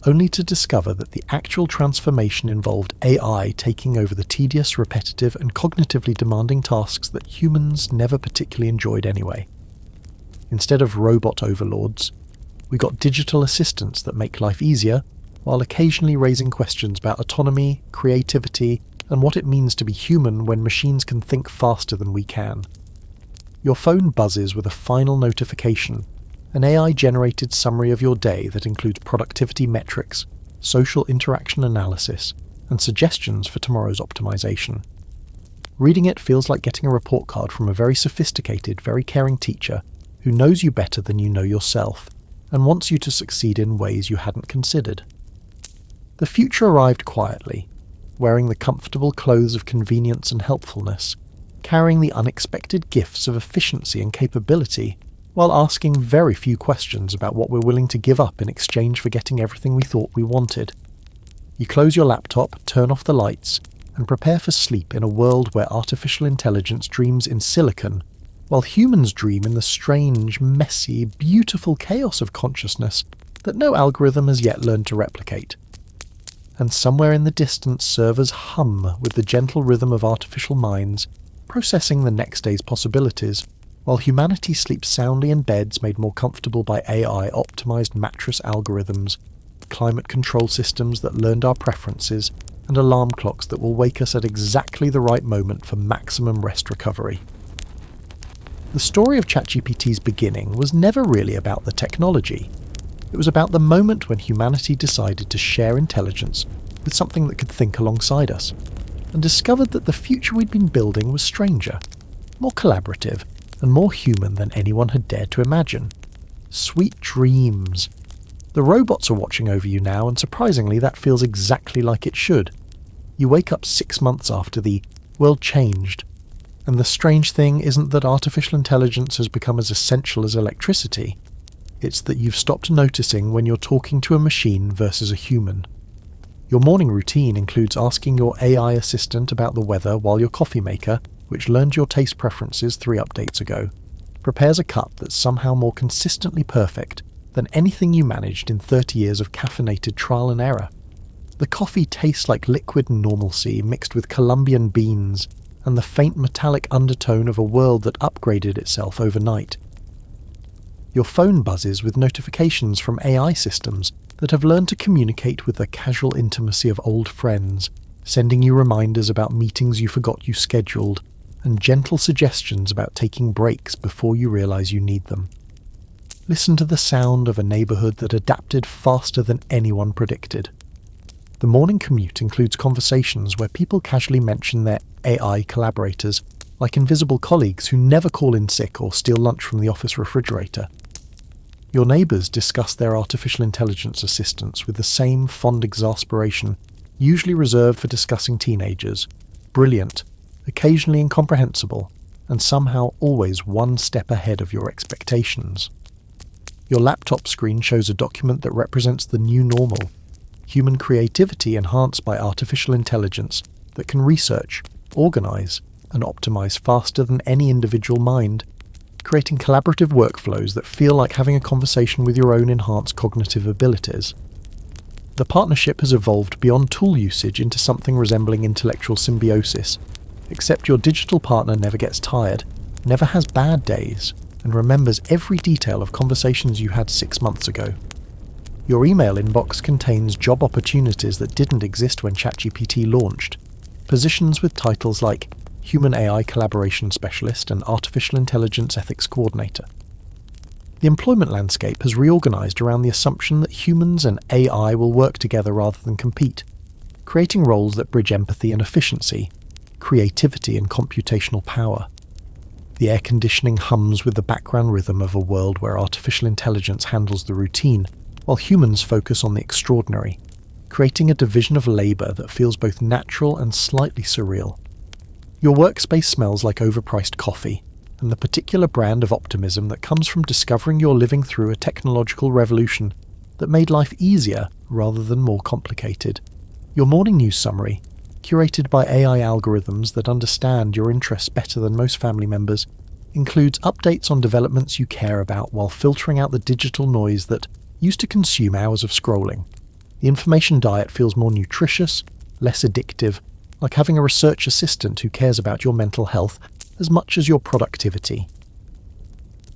only to discover that the actual transformation involved AI taking over the tedious, repetitive, and cognitively demanding tasks that humans never particularly enjoyed anyway. Instead of robot overlords, we got digital assistants that make life easier, while occasionally raising questions about autonomy, creativity, and what it means to be human when machines can think faster than we can. Your phone buzzes with a final notification, an AI-generated summary of your day that includes productivity metrics, social interaction analysis, and suggestions for tomorrow's optimization. Reading it feels like getting a report card from a very sophisticated, very caring teacher who knows you better than you know yourself and wants you to succeed in ways you hadn't considered. The future arrived quietly, wearing the comfortable clothes of convenience and helpfulness, carrying the unexpected gifts of efficiency and capability, while asking very few questions about what we're willing to give up in exchange for getting everything we thought we wanted. You close your laptop, turn off the lights, and prepare for sleep in a world where artificial intelligence dreams in silicon, while humans dream in the strange, messy, beautiful chaos of consciousness that no algorithm has yet learned to replicate. And somewhere in the distance servers hum with the gentle rhythm of artificial minds, processing the next day's possibilities, while humanity sleeps soundly in beds made more comfortable by AI-optimized mattress algorithms, climate control systems that learned our preferences, and alarm clocks that will wake us at exactly the right moment for maximum rest recovery. The story of ChatGPT's beginning was never really about the technology. It was about the moment when humanity decided to share intelligence with something that could think alongside us, and discovered that the future we'd been building was stranger, more collaborative, and more human than anyone had dared to imagine. Sweet dreams. The robots are watching over you now, and surprisingly that feels exactly like it should. You wake up 6 months after the world changed, and the strange thing isn't that artificial intelligence has become as essential as electricity. It's that you've stopped noticing when you're talking to a machine versus a human. Your morning routine includes asking your AI assistant about the weather while your coffee maker, which learned your taste preferences 3 updates ago, prepares a cup that's somehow more consistently perfect than anything you managed in 30 years of caffeinated trial and error. The coffee tastes like liquid normalcy mixed with Colombian beans and the faint metallic undertone of a world that upgraded itself overnight. Your phone buzzes with notifications from AI systems that have learned to communicate with the casual intimacy of old friends, sending you reminders about meetings you forgot you scheduled, and gentle suggestions about taking breaks before you realize you need them. Listen to the sound of a neighborhood that adapted faster than anyone predicted. The morning commute includes conversations where people casually mention their AI collaborators, like invisible colleagues who never call in sick or steal lunch from the office refrigerator. Your neighbours discuss their artificial intelligence assistants with the same fond exasperation usually reserved for discussing teenagers, brilliant, occasionally incomprehensible, and somehow always one step ahead of your expectations. Your laptop screen shows a document that represents the new normal, human creativity enhanced by artificial intelligence that can research, organise, and optimize faster than any individual mind, creating collaborative workflows that feel like having a conversation with your own enhanced cognitive abilities. The partnership has evolved beyond tool usage into something resembling intellectual symbiosis, except your digital partner never gets tired, never has bad days, and remembers every detail of conversations you had 6 months ago. Your email inbox contains job opportunities that didn't exist when ChatGPT launched, positions with titles like Human AI Collaboration Specialist and Artificial Intelligence Ethics Coordinator. The employment landscape has reorganized around the assumption that humans and AI will work together rather than compete, creating roles that bridge empathy and efficiency, creativity and computational power. The air conditioning hums with the background rhythm of a world where artificial intelligence handles the routine, while humans focus on the extraordinary, creating a division of labor that feels both natural and slightly surreal. Your workspace smells like overpriced coffee, and the particular brand of optimism that comes from discovering you're living through a technological revolution that made life easier rather than more complicated. Your morning news summary, curated by AI algorithms that understand your interests better than most family members, includes updates on developments you care about while filtering out the digital noise that used to consume hours of scrolling. The information diet feels more nutritious, less addictive, like having a research assistant who cares about your mental health as much as your productivity.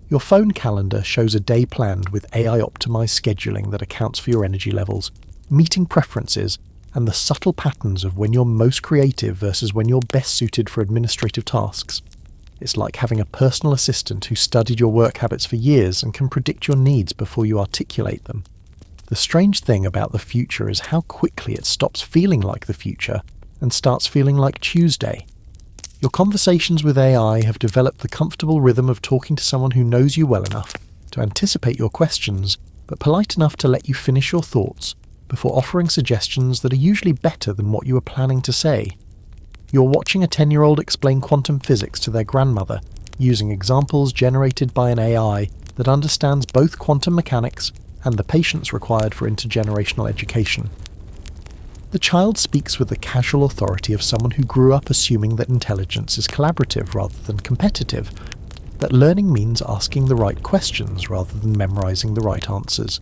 Your phone calendar shows a day planned with AI-optimized scheduling that accounts for your energy levels, meeting preferences, and the subtle patterns of when you're most creative versus when you're best suited for administrative tasks. It's like having a personal assistant who studied your work habits for years and can predict your needs before you articulate them. The strange thing about the future is how quickly it stops feeling like the future and starts feeling like Tuesday. Your conversations with AI have developed the comfortable rhythm of talking to someone who knows you well enough to anticipate your questions, but polite enough to let you finish your thoughts before offering suggestions that are usually better than what you were planning to say. You're watching a 10-year-old explain quantum physics to their grandmother using examples generated by an AI that understands both quantum mechanics and the patience required for intergenerational education. The child speaks with the casual authority of someone who grew up assuming that intelligence is collaborative rather than competitive, that learning means asking the right questions rather than memorizing the right answers.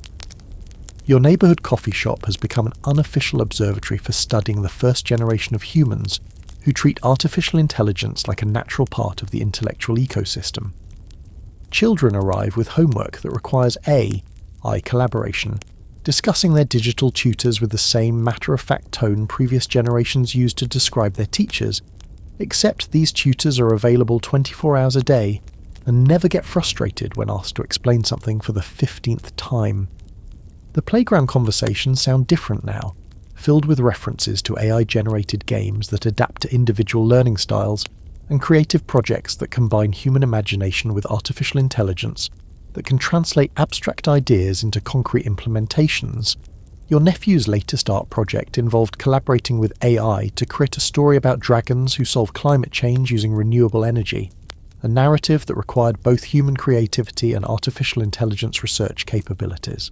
Your neighborhood coffee shop has become an unofficial observatory for studying the first generation of humans who treat artificial intelligence like a natural part of the intellectual ecosystem. Children arrive with homework that requires AI collaboration, discussing their digital tutors with the same matter-of-fact tone previous generations used to describe their teachers, except these tutors are available 24 hours a day and never get frustrated when asked to explain something for the 15th time. The playground conversations sound different now, filled with references to AI-generated games that adapt to individual learning styles and creative projects that combine human imagination with artificial intelligence that can translate abstract ideas into concrete implementations. Your nephew's latest art project involved collaborating with AI to create a story about dragons who solve climate change using renewable energy, a narrative that required both human creativity and artificial intelligence research capabilities.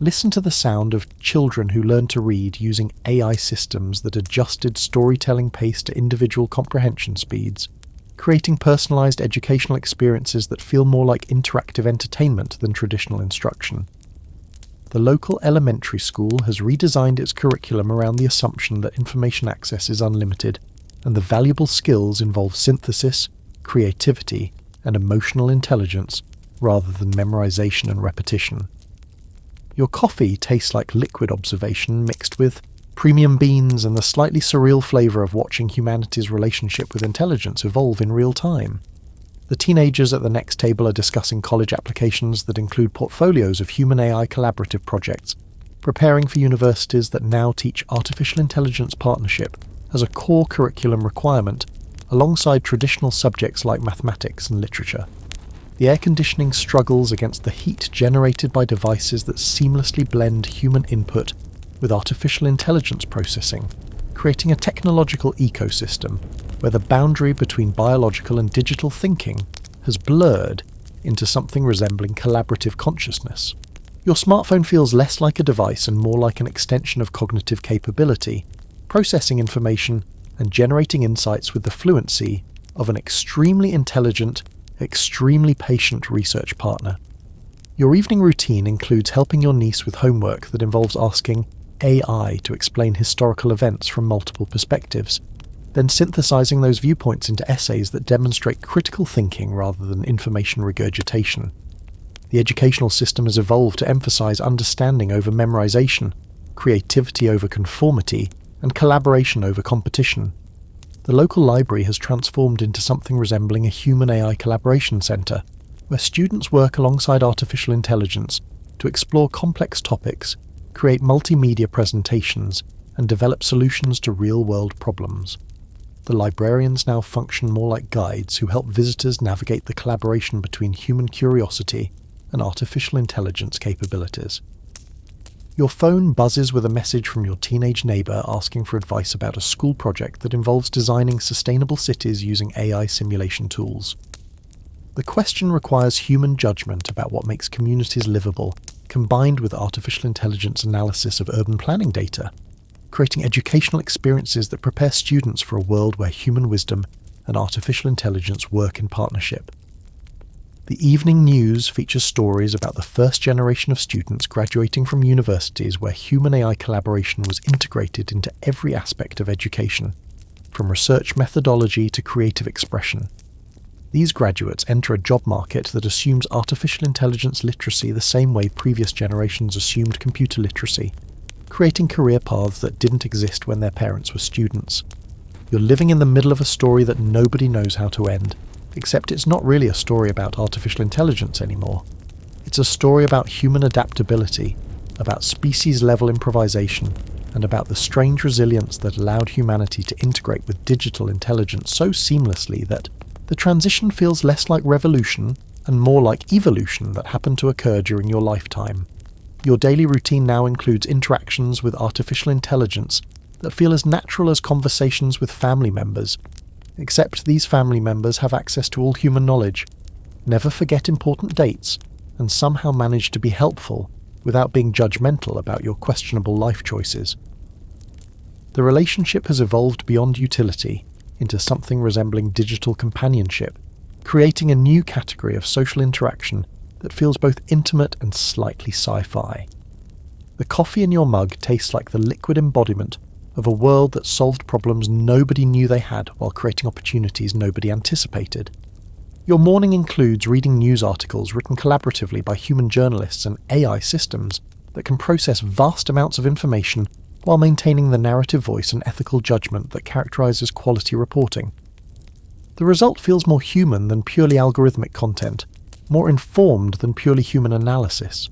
Listen to the sound of children who learned to read using AI systems that adjusted storytelling pace to individual comprehension speeds, creating personalized educational experiences that feel more like interactive entertainment than traditional instruction. The local elementary school has redesigned its curriculum around the assumption that information access is unlimited, and the valuable skills involve synthesis, creativity, and emotional intelligence, rather than memorization and repetition. Your coffee tastes like liquid observation mixed with premium beans and the slightly surreal flavour of watching humanity's relationship with intelligence evolve in real time. The teenagers at the next table are discussing college applications that include portfolios of human-AI collaborative projects, preparing for universities that now teach artificial intelligence partnership as a core curriculum requirement, alongside traditional subjects like mathematics and literature. The air conditioning struggles against the heat generated by devices that seamlessly blend human input with artificial intelligence processing, creating a technological ecosystem where the boundary between biological and digital thinking has blurred into something resembling collaborative consciousness. Your smartphone feels less like a device and more like an extension of cognitive capability, processing information and generating insights with the fluency of an extremely intelligent, extremely patient research partner. Your evening routine includes helping your niece with homework that involves asking AI to explain historical events from multiple perspectives, then synthesizing those viewpoints into essays that demonstrate critical thinking rather than information regurgitation. The educational system has evolved to emphasize understanding over memorization, creativity over conformity, and collaboration over competition. The local library has transformed into something resembling a human-AI collaboration center, where students work alongside artificial intelligence to explore complex topics, create multimedia presentations, and develop solutions to real-world problems. The librarians now function more like guides who help visitors navigate the collaboration between human curiosity and artificial intelligence capabilities. Your phone buzzes with a message from your teenage neighbor asking for advice about a school project that involves designing sustainable cities using AI simulation tools. The question requires human judgment about what makes communities livable, combined with artificial intelligence analysis of urban planning data, creating educational experiences that prepare students for a world where human wisdom and artificial intelligence work in partnership. The evening news features stories about the first generation of students graduating from universities where human-AI collaboration was integrated into every aspect of education, from research methodology to creative expression. These graduates enter a job market that assumes artificial intelligence literacy the same way previous generations assumed computer literacy, creating career paths that didn't exist when their parents were students. You're living in the middle of a story that nobody knows how to end, except it's not really a story about artificial intelligence anymore. It's a story about human adaptability, about species-level improvisation, and about the strange resilience that allowed humanity to integrate with digital intelligence so seamlessly that the transition feels less like revolution and more like evolution that happened to occur during your lifetime. Your daily routine now includes interactions with artificial intelligence that feel as natural as conversations with family members, except these family members have access to all human knowledge, never forget important dates, and somehow manage to be helpful without being judgmental about your questionable life choices. The relationship has evolved beyond utility into something resembling digital companionship, creating a new category of social interaction that feels both intimate and slightly sci-fi. The coffee in your mug tastes like the liquid embodiment of a world that solved problems nobody knew they had while creating opportunities nobody anticipated. Your morning includes reading news articles written collaboratively by human journalists and AI systems that can process vast amounts of information while maintaining the narrative voice and ethical judgment that characterizes quality reporting. The result feels more human than purely algorithmic content, more informed than purely human analysis.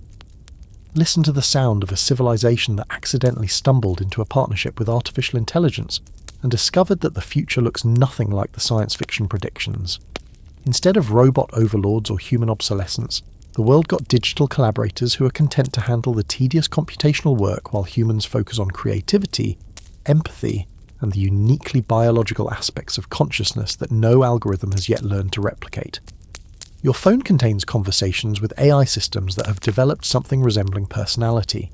Listen to the sound of a civilization that accidentally stumbled into a partnership with artificial intelligence and discovered that the future looks nothing like the science fiction predictions. Instead of robot overlords or human obsolescence, the world got digital collaborators who are content to handle the tedious computational work while humans focus on creativity, empathy, and the uniquely biological aspects of consciousness that no algorithm has yet learned to replicate. Your phone contains conversations with AI systems that have developed something resembling personality.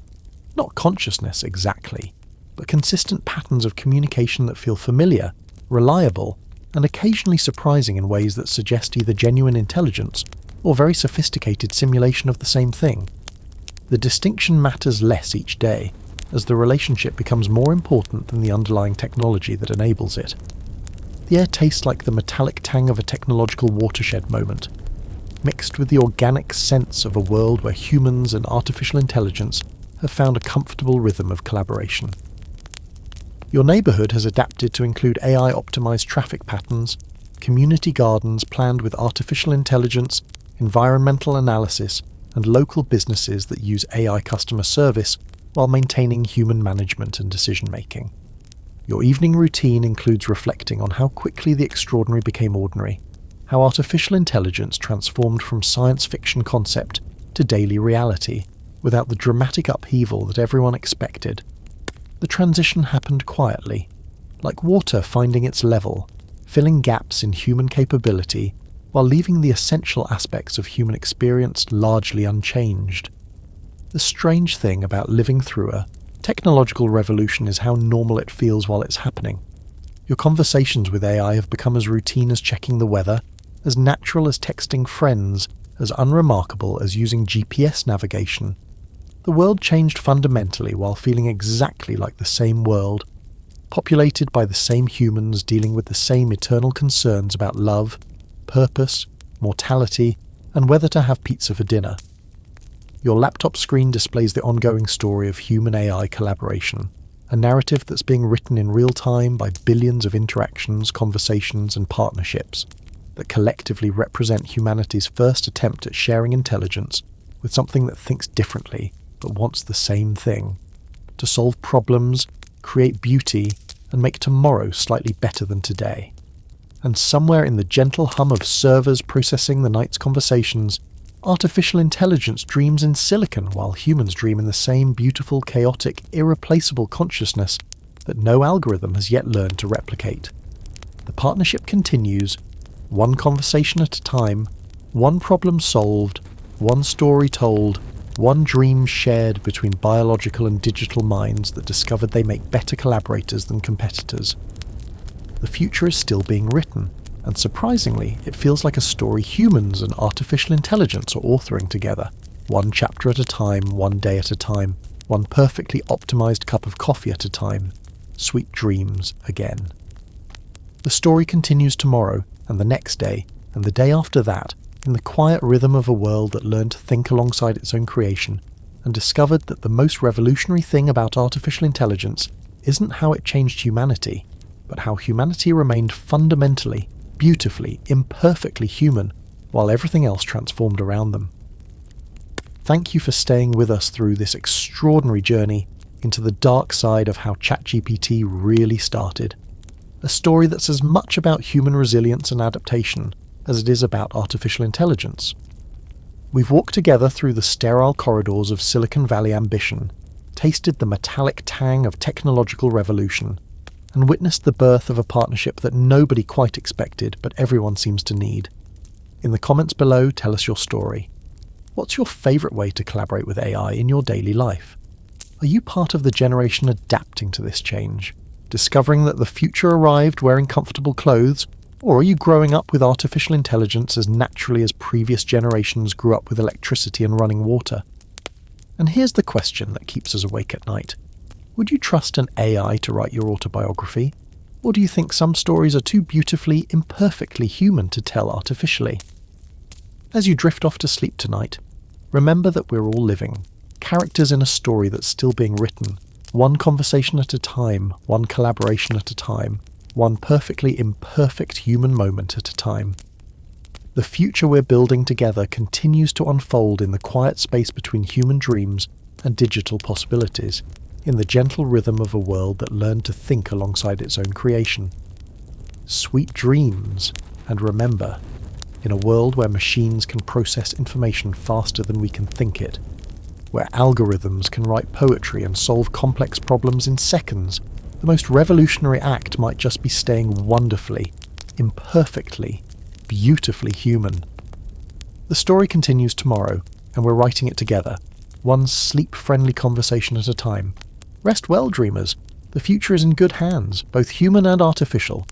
Not consciousness exactly, but consistent patterns of communication that feel familiar, reliable, and occasionally surprising in ways that suggest either genuine intelligence or very sophisticated simulation of the same thing. The distinction matters less each day, as the relationship becomes more important than the underlying technology that enables it. The air tastes like the metallic tang of a technological watershed moment. mixed with the organic sense of a world where humans and artificial intelligence have found a comfortable rhythm of collaboration. Your neighbourhood has adapted to include AI-optimised traffic patterns, community gardens planned with artificial intelligence, environmental analysis, and local businesses that use AI customer service while maintaining human management and decision-making. Your evening routine includes reflecting on how quickly the extraordinary became ordinary, how artificial intelligence transformed from science fiction concept to daily reality without the dramatic upheaval that everyone expected. The transition happened quietly, like water finding its level, filling gaps in human capability while leaving the essential aspects of human experience largely unchanged. The strange thing about living through a technological revolution is how normal it feels while it's happening. Your conversations with AI have become as routine as checking the weather, as natural as texting friends, as unremarkable as using GPS navigation. The world changed fundamentally while feeling exactly like the same world, populated by the same humans dealing with the same eternal concerns about love, purpose, mortality, and whether to have pizza for dinner. Your laptop screen displays the ongoing story of human-AI collaboration, a narrative that's being written in real time by billions of interactions, conversations, and partnerships that collectively represent humanity's first attempt at sharing intelligence with something that thinks differently but wants the same thing: to solve problems, create beauty, and make tomorrow slightly better than today. And somewhere in the gentle hum of servers processing the night's conversations, artificial intelligence dreams in silicon while humans dream in the same beautiful, chaotic, irreplaceable consciousness that no algorithm has yet learned to replicate. The partnership continues, one conversation at a time, one problem solved, one story told, one dream shared between biological and digital minds that discovered they make better collaborators than competitors. The future is still being written, and surprisingly, it feels like a story humans and artificial intelligence are authoring together, one chapter at a time, one day at a time, one perfectly optimized cup of coffee at a time. Sweet dreams again. The story continues tomorrow, and the next day, and the day after that, in the quiet rhythm of a world that learned to think alongside its own creation, and discovered that the most revolutionary thing about artificial intelligence isn't how it changed humanity, but how humanity remained fundamentally, beautifully, imperfectly human, while everything else transformed around them. Thank you for staying with us through this extraordinary journey into the dark side of how ChatGPT really started. A story that's as much about human resilience and adaptation as it is about artificial intelligence. We've walked together through the sterile corridors of Silicon Valley ambition, tasted the metallic tang of technological revolution, and witnessed the birth of a partnership that nobody quite expected but everyone seems to need. In the comments below, tell us your story. What's your favourite way to collaborate with AI in your daily life? Are you part of the generation adapting to this change, discovering that the future arrived wearing comfortable clothes, or are you growing up with artificial intelligence as naturally as previous generations grew up with electricity and running water? And here's the question that keeps us awake at night. Would you trust an AI to write your autobiography? Or do you think some stories are too beautifully, imperfectly human to tell artificially? As you drift off to sleep tonight, remember that we're all living, characters in a story that's still being written, one conversation at a time, one collaboration at a time, one perfectly imperfect human moment at a time. The future we're building together continues to unfold in the quiet space between human dreams and digital possibilities, in the gentle rhythm of a world that learned to think alongside its own creation. Sweet dreams, and remember, in a world where machines can process information faster than we can think it, where algorithms can write poetry and solve complex problems in seconds, the most revolutionary act might just be staying wonderfully, imperfectly, beautifully human. The story continues tomorrow, and we're writing it together, one sleep-friendly conversation at a time. Rest well, dreamers. The future is in good hands, both human and artificial,